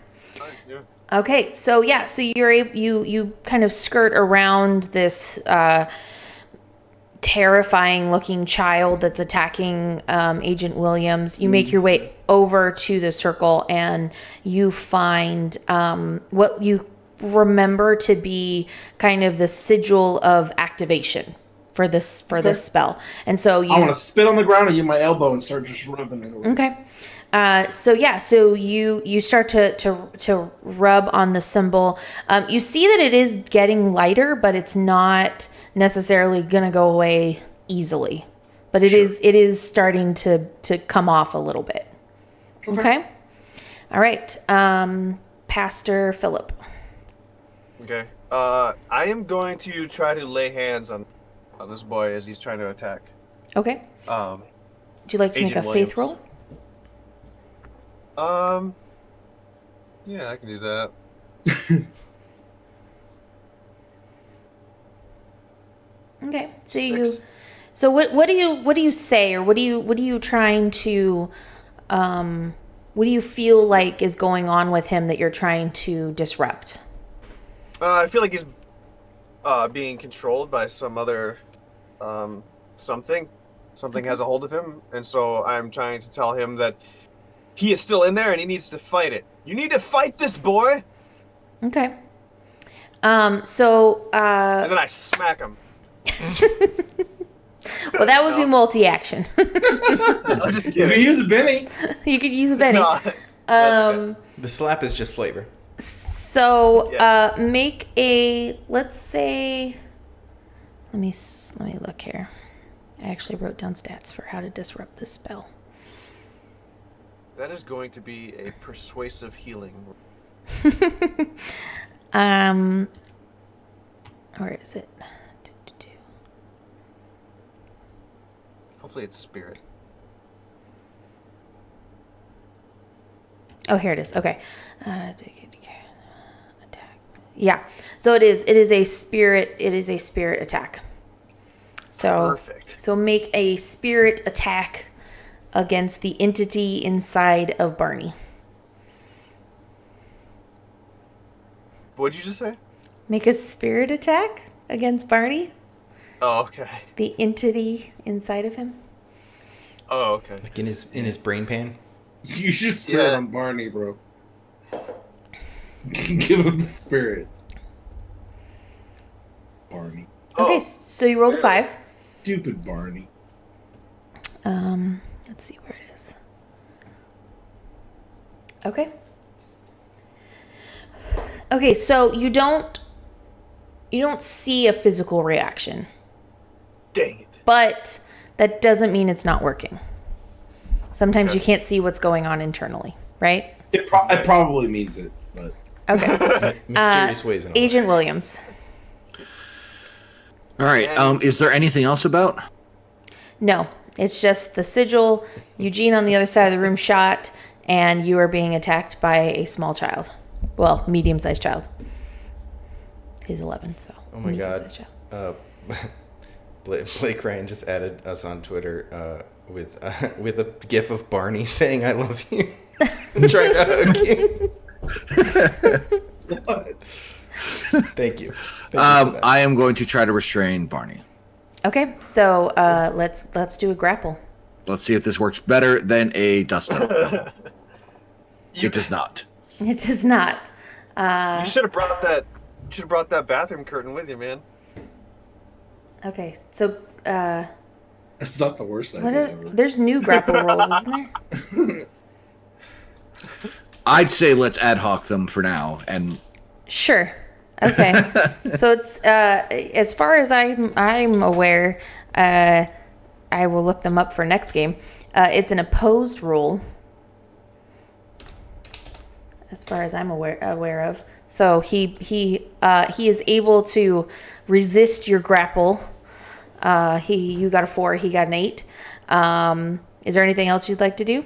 Yeah. Okay, so you're you kind of skirt around this terrifying looking child that's attacking Agent Williams. You make your way over to the circle and you find what you remember to be kind of the sigil of activation for this spell. And so I want to spit on the ground and use my elbow and start just rubbing it over. Okay. So you start to rub on the symbol. You see that it is getting lighter, but it's not necessarily gonna go away easily. But it is starting to come off a little bit. Okay. All right. Pastor Philip. Okay. I am going to try to lay hands on this boy as he's trying to attack. Okay. Um, Would you like to make Agent a faith Williams. roll? Yeah, I can do that. Okay. So 6. So what do you say, or what are you trying to what do you feel like is going on with him that you're trying to disrupt? I feel like he's being controlled by some other something. Something has a hold of him, and so I'm trying to tell him that he is still in there and he needs to fight it. You need to fight this boy. Okay. And then I smack him. Well, that would be multi-action. I'm just You kidding. can use a Benny. You could use a Benny. No, that's okay. The slap is just flavor. So, Yeah. make a, let's say, let me look here. I actually wrote down stats for how to disrupt this spell. That is going to be a persuasive healing. Where is it? Hopefully it's spirit. Oh, here it is. Okay. Attack. Yeah. So it is a spirit attack. So Perfect. So make a spirit attack against the entity inside of Barney. What'd you just say? Make a spirit attack against Barney, Oh, okay. the entity inside of him. Oh, okay. Like in his brain pan. You just spirit Yeah. on Barney, bro. Give him the spirit. Barney. Okay, Oh, so you rolled a 5. Stupid Barney. Let's see where it is. Okay. Okay, so you don't see a physical reaction, dang it. but that doesn't mean it's not working. Sometimes Okay. you can't see what's going on internally, right? It probably means it, but Okay. Mysterious ways in Agent Williams. All right. Is there anything else about? No, it's just the sigil, Eugene on the other side of the room shot, and you are being attacked by a small child. Well, medium-sized child. He's 11, so. Oh my God. medium-sized child. Blake Ryan just added us on Twitter with a gif of Barney saying "I love you" and trying to hug you. what? Thank you. Thank you for that. I am going to try to restrain Barney. Okay, so let's do a grapple. Let's see if this works better than a dust up. It does not. It does not. You should have brought that. You should have brought that bathroom curtain with you, man. Okay, so That's not the worst what idea are, ever. there's new grapple rolls, isn't there? I'd say let's ad hoc them for now. And Sure. Okay. So it's as far as I'm aware, I will look them up for next game. It's an opposed rule, as far as I'm aware of. So he is able to resist your grapple. You got a 4, he got an 8. Is there anything else you'd like to do?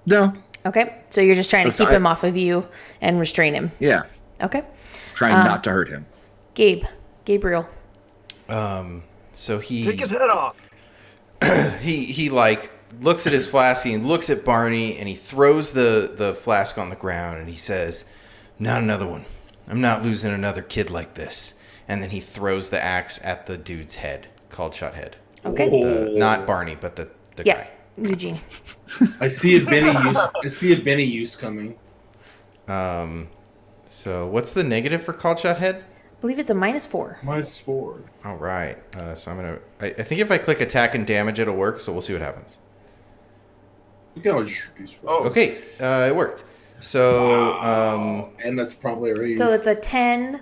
no, Okay. So you're just trying to keep him off of you and restrain him. yeah, Okay. trying not to hurt him. Gabriel. So Take his head off. he like looks at his flask and looks at Barney and he throws the flask on the ground and he says, "Not another one. I'm not losing another kid like this." And then he throws the axe at the dude's head, called shot head. Okay. Not Barney, but the Yeah. guy. Eugene. I see a Benny use coming. So what's the negative for called shot head? I believe it's a -4. -4. All right. So I'm gonna. I think if I click attack and damage, it'll work. So we'll see what happens. You can always just reduce 4. Oh. Okay. It worked. So And that's probably a raise. So it's a 10,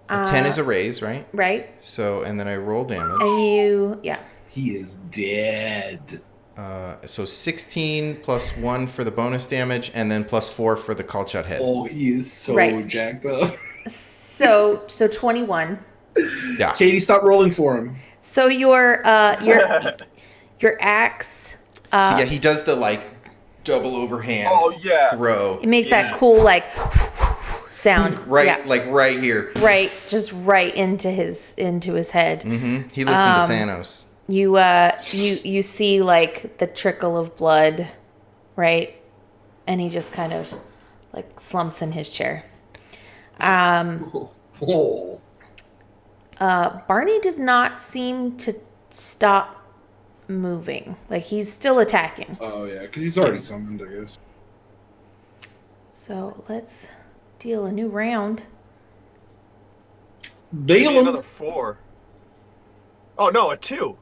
a 10 is a raise, right? right? So and then I roll damage. And you, yeah. He is dead. So 16 plus 1 for the bonus damage, and then plus 4 for the called shot hit. Oh, he is so Right. jacked up. So 21. Yeah. Katie, stop rolling for him. So your axe. So yeah, he does the like double overhand throw. It makes that cool like sound. Right, Yeah. like right here. Right, just right into his head. Mm-hmm. He listened to Thanos. You see like the trickle of blood, right? And he just kind of like slumps in his chair. Oh. Barney does not seem to stop moving. Like he's still attacking. Oh, yeah, because he's already summoned, I guess. So let's deal a new round. Maybe Balaam. another 4. Oh, no, a 2.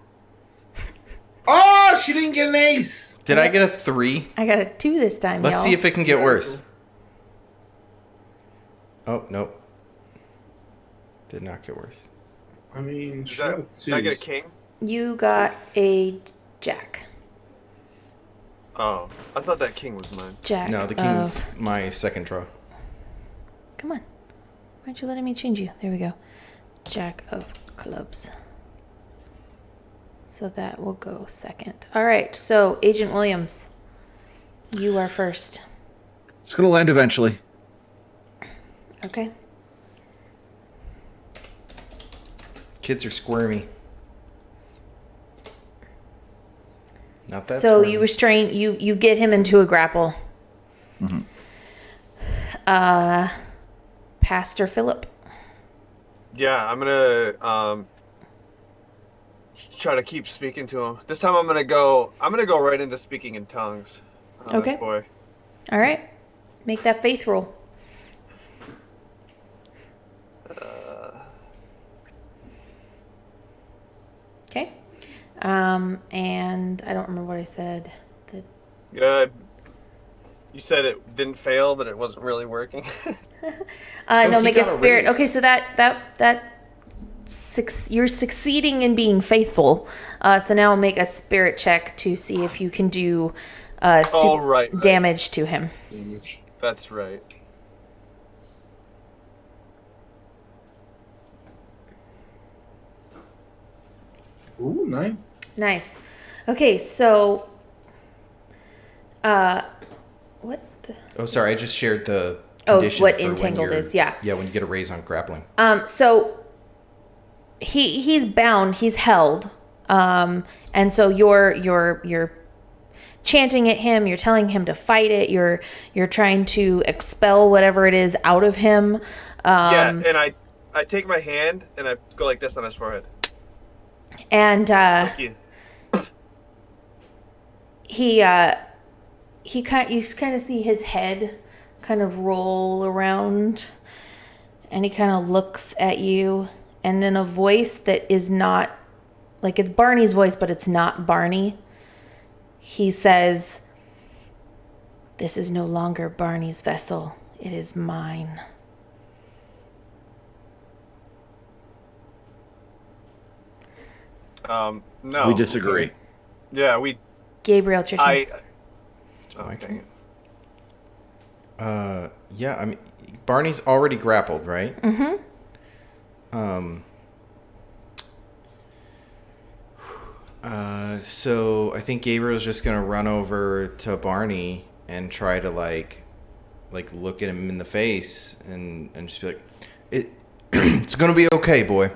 Oh, she didn't get an ace. Did I get a 3? I got a 2 this time, Let's y'all. see if it can get worse. Oh, nope. Did not get worse. I mean, Did I get a king? You got a jack. Oh, I thought that king was mine. Jack. No, the king's my second draw. Come on. Why aren't you letting me change you? There we go. Jack of clubs. So that will go second. All right. So Agent Williams, you are first. It's going to land eventually. Okay. Kids are squirmy. Not that So squirmy. you restrain. You get him into a grapple. Mm-hmm. Pastor Philip. Yeah, I'm gonna try to keep speaking to him. This time I'm gonna go right into speaking in tongues. On Okay. This boy. All right. Make that faith roll. Okay. And I don't remember what I said. You said it didn't fail, but it wasn't really working. No, he make a got a spirit. raise. Okay, so you're succeeding in being faithful. So now make a spirit check to see if you can do right. damage to him. Damage. That's right. Ooh, 9. Nice. Okay, so what the Oh, sorry. I just shared the condition what for when entangled you're- is, yeah. Yeah, when you get a raise on grappling. So he's bound, he's held. And so you're chanting at him, you're telling him to fight it, you're trying to expel whatever it is out of him. Yeah, and I take my hand and I go like this on his forehead. And Thank you. you kind of see his head kind of roll around, and he kind of looks at you, and in a voice that is not like it's Barney's voice, but it's not Barney. He says, "This is no longer Barney's vessel. It is mine." No. We disagree. Yeah, we. Gabriel, it's your turn. My Okay. turn? Yeah, I mean, Barney's already grappled, right? So I think Gabriel's just gonna run over to Barney and try to like look at him in the face and just be like, it's gonna be okay, boy.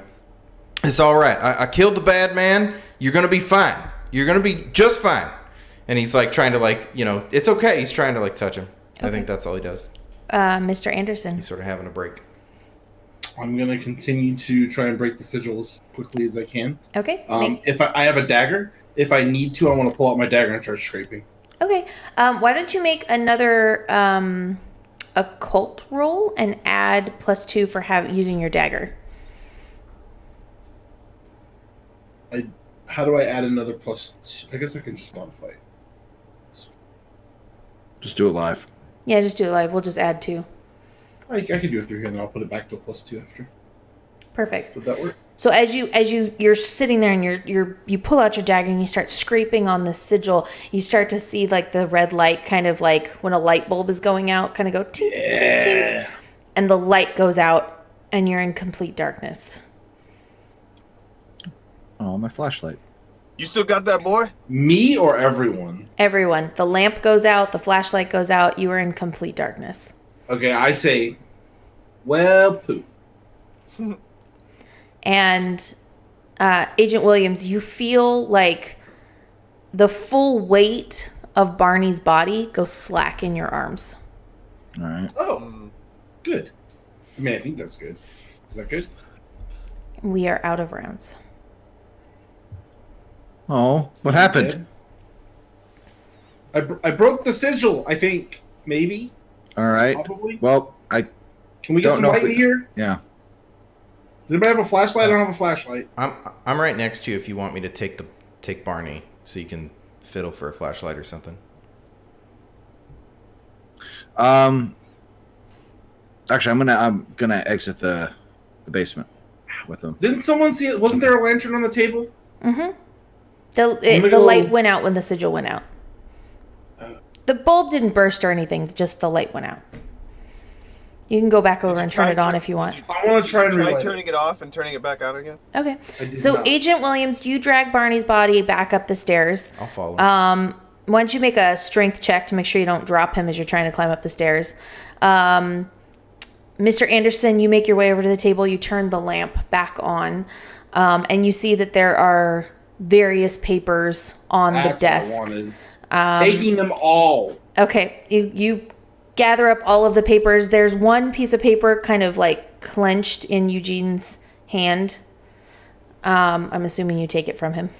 It's all right. I killed the bad man. You're gonna be fine. You're gonna be just fine. And he's like trying to it's okay. He's trying to like touch him. I think that's all he does. Mr. Anderson. He's sort of having a break. I'm going to continue to try and break the sigil as quickly as I can. Okay. If I have a dagger, if I need to, I want to pull out my dagger and start scraping. Okay. Why don't you make another occult roll and add +2 for using your dagger? How do I add another +2? I guess I can just modify it. Just do it live. Yeah, just do it live. We'll just add 2. I can do it through here, and then I'll put it back to a +2 after. Perfect. Would that work? So as you're sitting there and you pull out your dagger and you start scraping on the sigil, you start to see like the red light, kind of like when a light bulb is going out, kind of go tink, tink, tink, and the light goes out and you're in complete darkness. Oh, my flashlight. You still got that, boy? Me or everyone? Everyone. The lamp goes out, the flashlight goes out, you are in complete darkness. Okay, I say, well, poop. And Agent Williams, you feel like the full weight of Barney's body go slack in your arms. All right. Oh, good. I mean, I think that's good. Is that good? We are out of rounds. Oh, what happened? I broke the sigil, I think. Maybe. All right. Probably. Well, Can we get don't some know if light in here? Yeah. Does anybody have a flashlight? I don't have a flashlight. I'm right next to you if you want me to take Barney so you can fiddle for a flashlight or something. Actually, I'm gonna exit the basement with them. Didn't someone see it? Wasn't there a lantern on the table? Mm-hmm. The light went out when the sigil went out. The bulb didn't burst or anything, just the light went out. You can go back over and turn it on if you want. I want to try and try turning it off and turning it back on again. Okay. So Agent Williams, you drag Barney's body back up the stairs. I'll follow. Why don't you make a strength check to make sure you don't drop him as you're trying to climb up the stairs. Mr. Anderson, you make your way over to the table. You turn the lamp back on, and you see that there are various papers on the desk. What I wanted. Taking them all. Okay, you gather up all of the papers. There's one piece of paper kind of like clenched in Eugene's hand. I'm assuming you take it from him.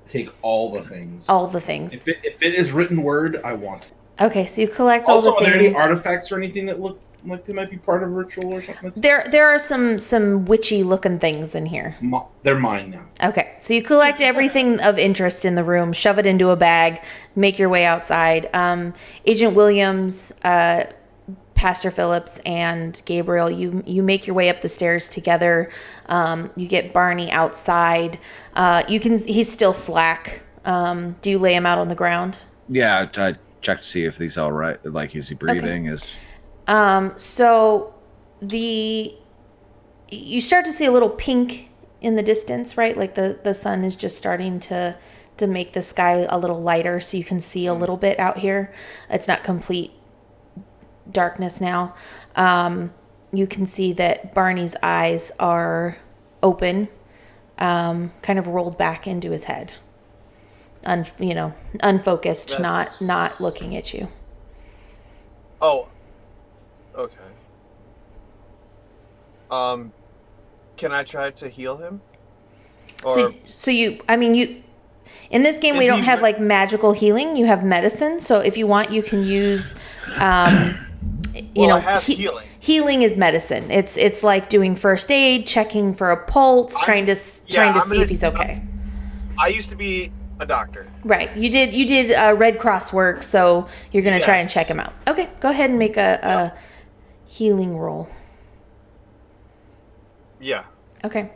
Take all the things. All the things. If it is written word, I want it. Okay, so you collect all the things. Also, are there any artifacts or anything that look like they might be part of a ritual or something? There are some witchy looking things in here. They're mine now. Okay, so you collect everything of interest in the room, shove it into a bag, make your way outside. Agent Williams, Pastor Phillips, and Gabriel, you make your way up the stairs together. You get Barney outside. He's still slack. Do you lay him out on the ground? Yeah, I check to see if he's all right. Like, is he breathing? Okay. So you start to see a little pink in the distance, right? Like the sun is just starting to make the sky a little lighter, so you can see a little bit out here. It's not complete darkness now. You can see that Barney's eyes are open, kind of rolled back into his head, unfocused, not looking at you. Oh. Okay. Can I try to heal him? Or So you in this game we don't have like magical healing. You have medicine. So if you want, you can use, I have healing. Healing is medicine. It's like doing first aid, checking for a pulse, trying to see if he's okay. I used to be a doctor. Right. You did Red Cross work, so you're gonna try and check him out. Okay. Go ahead and make a healing roll. Yeah. Okay.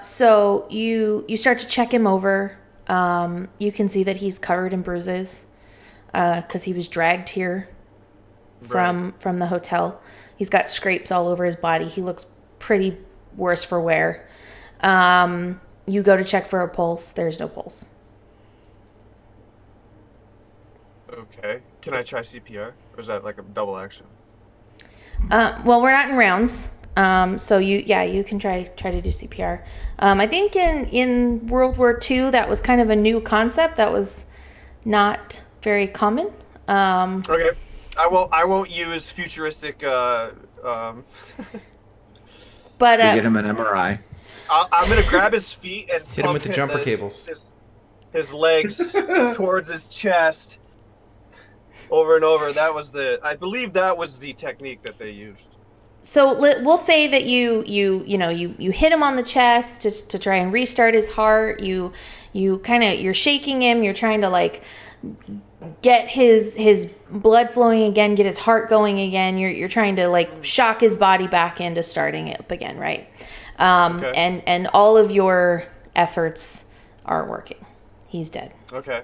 So you start to check him over. You can see that he's covered in bruises because he was dragged here from the hotel. He's got scrapes all over his body. He looks pretty worse for wear. You go to check for a pulse. There's no pulse. Okay. Can I try CPR? Or is that like a double action? Well, we're not in rounds. So you can try to do CPR. I think in World War II that was kind of a new concept that was not very common. Okay, I won't use futuristic. But get him an MRI. I'm gonna grab his feet and hit him with the jumper cables. His legs towards his chest, over and over. I believe that was the technique that they used. So we'll say that you hit him on the chest to try and restart his heart. You're shaking him. You're trying to like get his blood flowing again, get his heart going again. You're trying to like shock his body back into starting it up again, right? Okay. And all of your efforts aren't working. He's dead. Okay.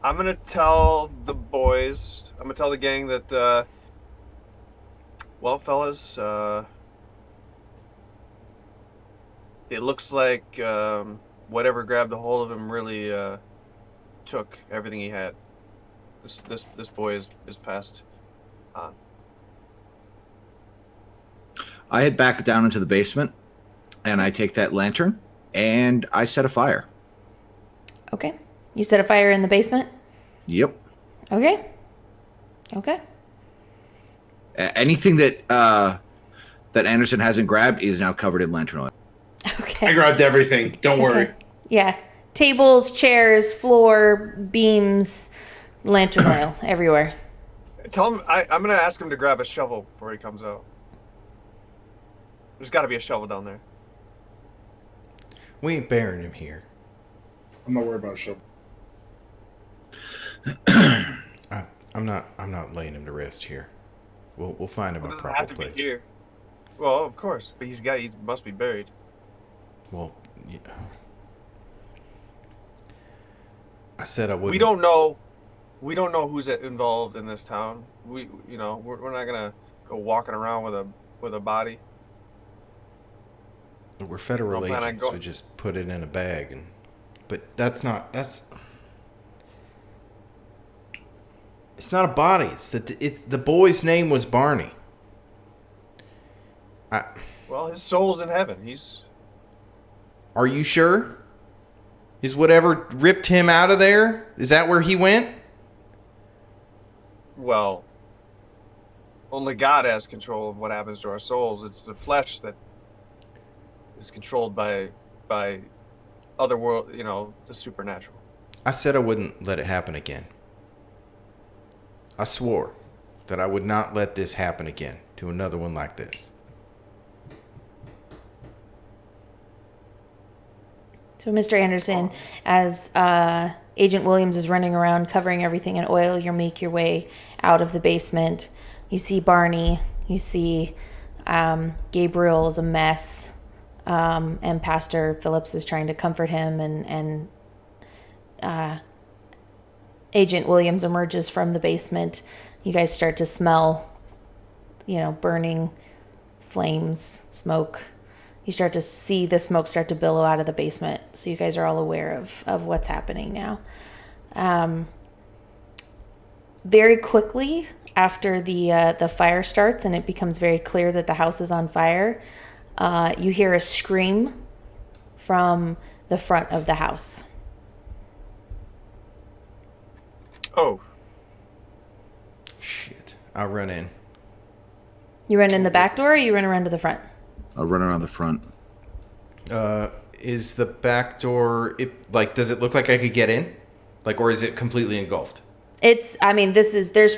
I'm gonna tell the boys. I'm gonna tell the gang that. Well, fellas, it looks like whatever grabbed a hold of him really took everything he had. This boy is passed on. I head back down into the basement, and I take that lantern, and I set a fire. Okay. You set a fire in the basement? Yep. Okay. Okay. Anything that that Anderson hasn't grabbed is now covered in lantern oil. Okay. I grabbed everything. Don't worry. Yeah. Tables, chairs, floor, beams, lantern oil everywhere. Tell him I'm gonna ask him to grab a shovel before he comes out. There's got to be a shovel down there. We ain't burying him here. I'm not worried about show. I'm not laying him to rest here. We'll find him a Doesn't proper have to place. be here. Well, of course, but he must be buried. Well, yeah. I said I wouldn't. We don't know who's involved in this town. We're not gonna go walking around with a body. We're federal Don't plan on agents. going- We just put it in a bag, but that's. It's not a body. It's the boy's name was Barney. Well, his soul's in heaven. Are you sure? Is whatever ripped him out of there? Is that where he went? Well, only God has control of what happens to our souls. It's the flesh that is controlled by other world, the supernatural. I said I wouldn't let it happen again. I swore that I would not let this happen again to another one like this. So, Mr. Anderson, as Agent Williams is running around covering everything in oil, you make your way out of the basement. You see Barney. You see Gabriel is a mess. And Pastor Phillips is trying to comfort him. And Agent Williams emerges from the basement. You guys start to smell, burning flames, smoke. You start to see the smoke start to billow out of the basement. So you guys are all aware of what's happening now. Very quickly after the fire starts and it becomes very clear that the house is on fire, you hear a scream from the front of the house. Oh. Shit. I'll run in. You run in the back door or you run around to the front? I'll run around the front. Is the back door, does it look like I could get in? Or is it completely engulfed? There's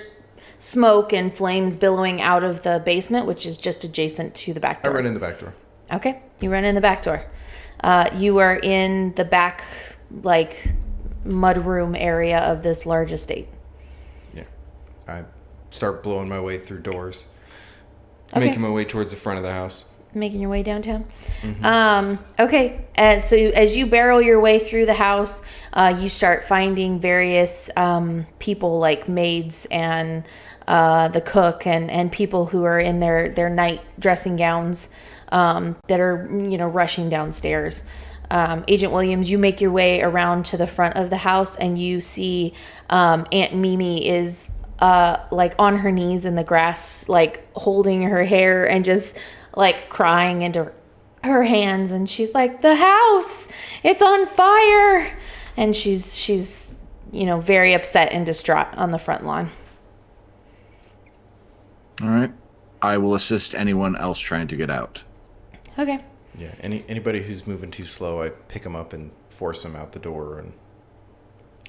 smoke and flames billowing out of the basement, which is just adjacent to the back door. I run in the back door. Okay, you run in the back door. You are in the back, mudroom area of this large estate. Yeah. I start blowing my way through doors. Okay. Making my way towards the front of the house. Making your way downtown. Mm-hmm. Okay, and so as you barrel your way through the house, you start finding various people like maids and the cook and people who are in their night dressing gowns that are rushing downstairs. Agent Williams, you make your way around to the front of the house and you see Aunt Mimi is on her knees in the grass, holding her hair and just crying into her hands, and she's like, "The house, it's on fire!" And she's very upset and distraught on the front lawn. All right. I will assist anyone else trying to get out. Okay. Yeah. Anybody who's moving too slow, I pick them up and force them out the door. And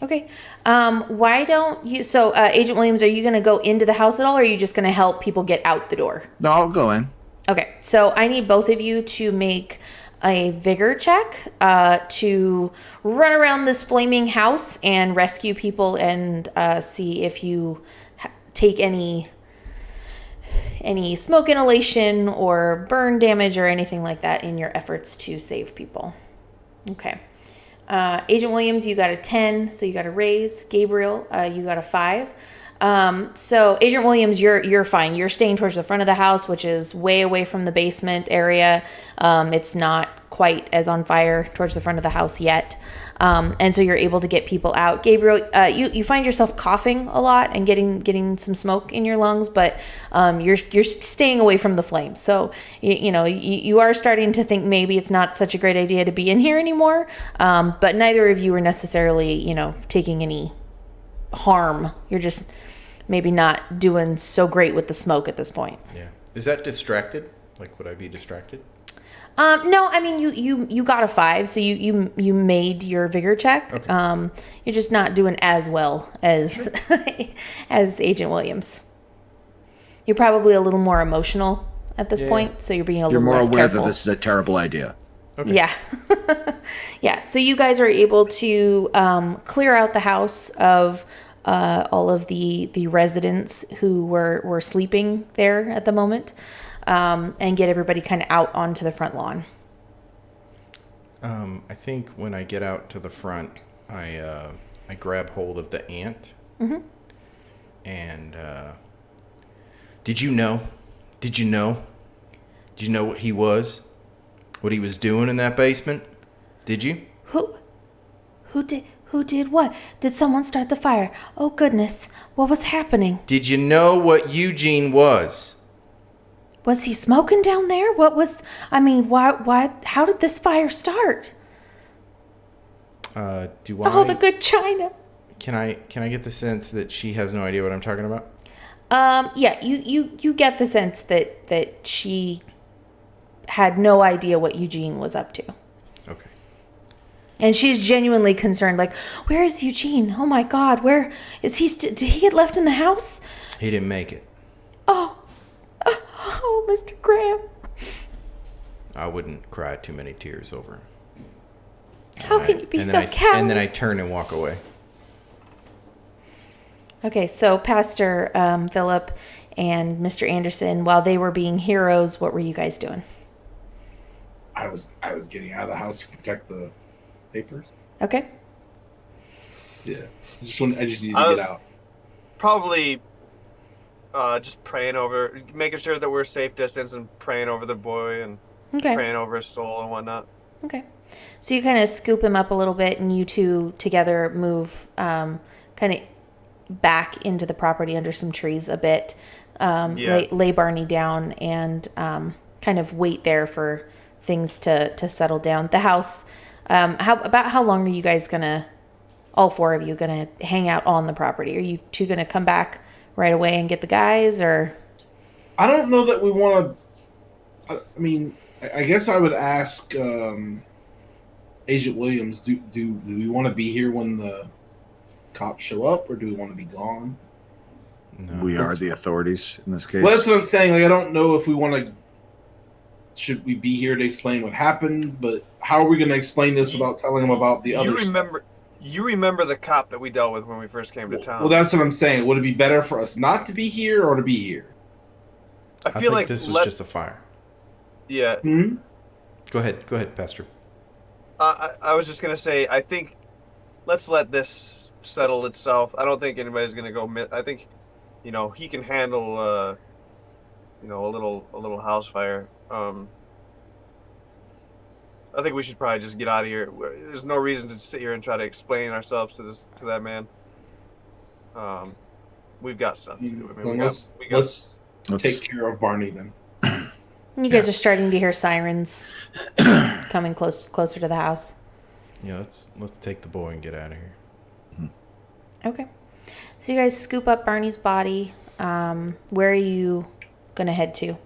Okay. Why don't you? So, Agent Williams, are you going to go into the house at all, or are you just going to help people get out the door? No, I'll go in. Okay, so I need both of you to make a vigor check to run around this flaming house and rescue people and see if you take any any smoke inhalation or burn damage or anything like that in your efforts to save people. Okay. Agent Williams, you got a 10, so you got a raise. Gabriel, you got a 5. So Agent Williams, you're fine. You're staying towards the front of the house, which is way away from the basement area. It's not quite as on fire towards the front of the house yet. And so you're able to get people out. Gabriel, you find yourself coughing a lot and getting some smoke in your lungs, but you're staying away from the flames. So you are starting to think maybe it's not such a great idea to be in here anymore. But neither of you are necessarily taking any harm. You're just maybe not doing so great with the smoke at this point. Yeah. Is that distracted? Like, would I be distracted? No, I mean you got a 5, so you made your vigor check. Okay. You're just not doing as well as as Agent Williams. You're probably a little more emotional at this point, so you're being a little more less aware careful. that this is a terrible idea. Okay. Yeah. Yeah. So you guys are able to clear out the house of all of the residents who were sleeping there at the moment. And get everybody kind of out onto the front lawn. I think when I get out to the front, I grab hold of the ant. Mm-hmm. And did you know what he was? What he was doing in that basement? Did you? Who did what? Did someone start the fire? Oh goodness, what was happening? Did you know what Eugene was? Was he smoking down there? Why, how did this fire start? The good china. Can I get the sense that she has no idea what I'm talking about? Yeah, you get the sense that she had no idea what Eugene was up to. Okay. And she's genuinely concerned, like, where is Eugene? Oh my God, where is he? Did he get left in the house? He didn't make it. Oh, Mr. Graham. I wouldn't cry too many tears over him. How can you be so callous? And then I turn and walk away. Okay, so Pastor Philip and Mr. Anderson, while they were being heroes, what were you guys doing? I was getting out of the house to protect the papers. Okay. Yeah. I just needed to get out. Probably just praying over, making sure that we're safe distance and praying over the boy and praying over his soul and whatnot. Okay. So you kind of scoop him up a little bit, and you two together move kind of back into the property under some trees a bit. Lay Barney down and kind of wait there for things to settle down. The house, how long are you guys gonna, all 4 of you, gonna hang out on the property? Are you two gonna come back right away and get the guys, or? I don't know that we want to. I mean, I guess I would ask Agent Williams, do we want to be here when the cops show up, or do we want to be gone? No. We are the authorities in this case. Well, that's what I'm saying. Like, I don't know if we want to. Should we be here to explain what happened? But how are we going to explain this without telling them about the other stuff? You remember the cop that we dealt with when we first came to town? Well, that's what I'm saying. Would it be better for us not to be here or to be here? I think like this was just a fire. Yeah. Hmm? Go ahead, Pastor. I was just gonna say, I think let's let this settle itself. I don't think anybody's gonna go. I think, he can handle, a little house fire. I think we should probably just get out of here. There's no reason to sit here and try to explain ourselves to that man. We've got stuff to do. I mean, let's take care of Barney then. You guys are starting to hear sirens coming closer to the house. Yeah, let's take the boy and get out of here. Okay. So you guys scoop up Barney's body. Where are you gonna head to?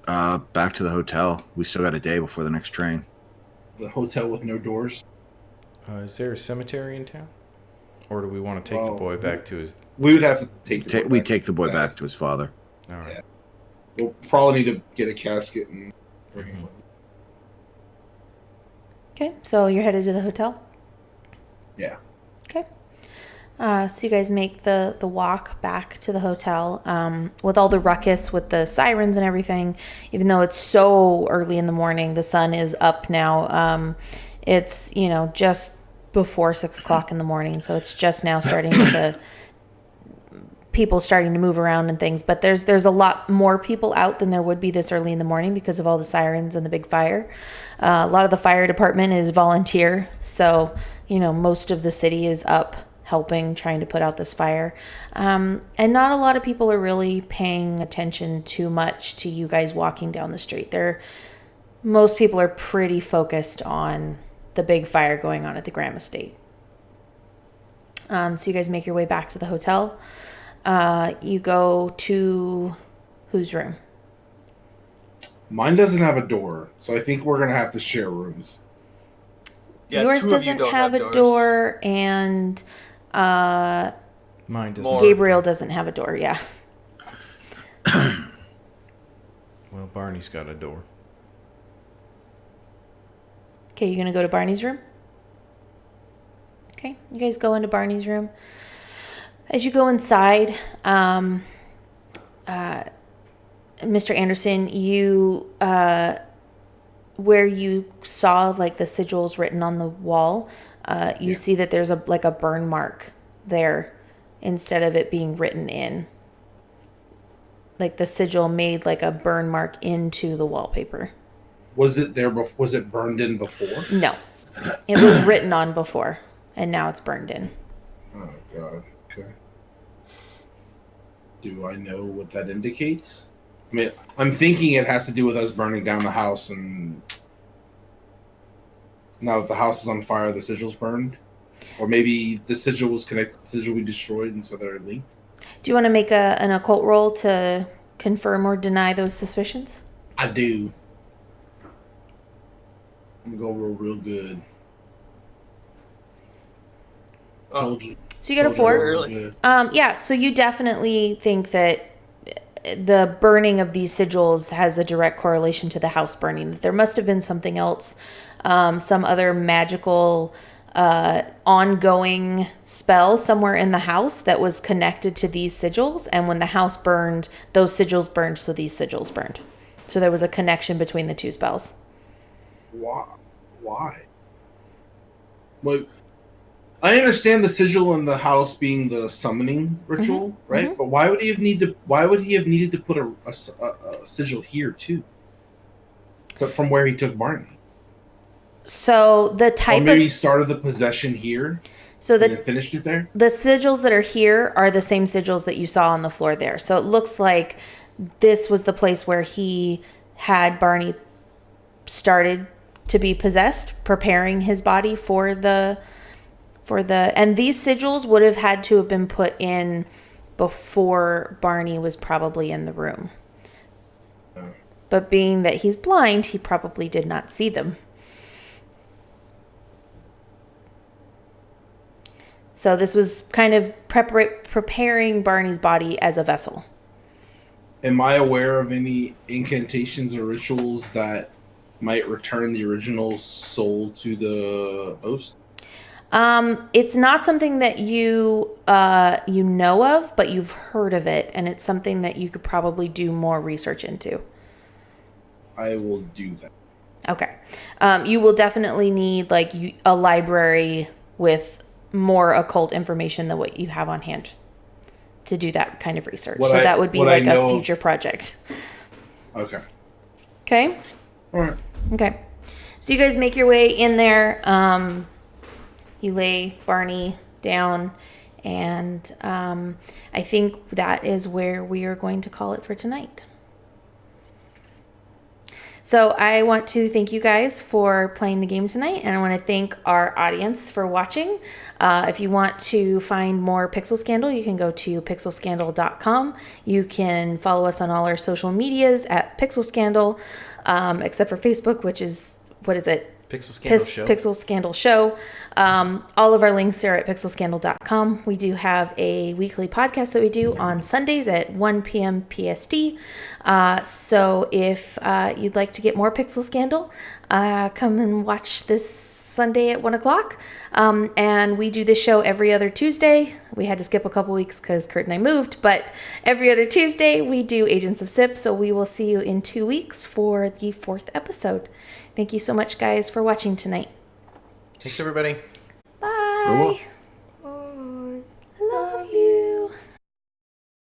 Back to the hotel. We still got a day before the next train. The hotel with no doors. Is there a cemetery in town? Or do we want to take the boy back to his... We would have to take the boy take the boy back to his father. All right. Yeah. We'll probably need to get a casket and bring him with us. Okay, so you're headed to the hotel? Yeah. Okay. So you guys make the walk back to the hotel with all the ruckus, with the sirens and everything. Even though it's so early in the morning, the sun is up now. It's, just before 6 o'clock in the morning. So it's just now starting to, people starting to move around and things. But there's a lot more people out than there would be this early in the morning because of all the sirens and the big fire. A lot of the fire department is volunteer. So, most of the city is up helping, trying to put out this fire. And not a lot of people are really paying attention too much to you guys walking down the street. Most people are pretty focused on the big fire going on at the Graham estate. So you guys make your way back to the hotel. You go to whose room? Mine doesn't have a door, so I think we're going to have to share rooms. Yeah, Yours two of you doesn't don't have a doors. door, and Mine doesn't. Gabriel doesn't have a door, yeah. Well, Barney's got a door. Okay, you going to go to Barney's room? Okay, you guys go into Barney's room. As you go inside, Mr. Anderson, you, where you saw like the sigils written on the wall, you see that there's a burn mark there instead of it being written in. Like the sigil made like a burn mark into the wallpaper. Was it there? Was it burned in before? No, it was written on before, and now it's burned in. Oh God. Okay. Do I know what that indicates? I mean, I'm thinking it has to do with us burning down the house, and now that the house is on fire, the sigil's burned, or maybe the sigil was connected. The sigil we destroyed, and so they're linked. Do you want to make an occult roll to confirm or deny those suspicions? I do. I'm gonna go roll real good. Told you. So you got a 4. Yeah, so you definitely think that the burning of these sigils has a direct correlation to the house burning. That there must have been something else, some other magical ongoing spell somewhere in the house that was connected to these sigils. And when the house burned, those sigils burned, so these sigils burned. So there was a connection between the two spells. Why? Well, I understand the sigil in the house being the summoning ritual, right? Mm-hmm. But why would he have needed to put a sigil here too? So from where he took Barney. So the type or maybe he started the possession here. So and then finished it there. The sigils that are here are the same sigils that you saw on the floor there. So it looks like this was the place where he had Barney started to be possessed, preparing his body for the and these sigils would have had to have been put in before Barney was probably in the room. Oh. But being that he's blind, he probably did not see them. So this was kind of preparing Barney's body as a vessel. Am I aware of any incantations or rituals that might return the original soul to the host? It's not something that you know of, but you've heard of it, and it's something that you could probably do more research into. I will do that. Okay. You will definitely need a library with more occult information than what you have on hand to do that kind of research. That would be like a future project. Okay. Okay? All right. Okay. So you guys make your way in there. You lay Barney down, and I think that is where we are going to call it for tonight. So I want to thank you guys for playing the game tonight, and I want to thank our audience for watching. If you want to find more Pixel Scandal, you can go to pixelscandal.com. You can follow us on all our social medias at Pixel Scandal, except for Facebook, which is, what is it? Pixel Scandal Show. Pixel Scandal Show. All of our links are at pixelscandal.com. We do have a weekly podcast that we do on Sundays at 1 p.m. PST. So if you'd like to get more Pixel Scandal, come and watch this Sunday at 1 o'clock. And we do this show every other Tuesday. We had to skip a couple weeks because Kurt and I moved, but every other Tuesday we do Agents of S.I.P. So we will see you in 2 weeks for the 4th episode. Thank you so much, guys, for watching tonight. Thanks, everybody. Bye. Farewell.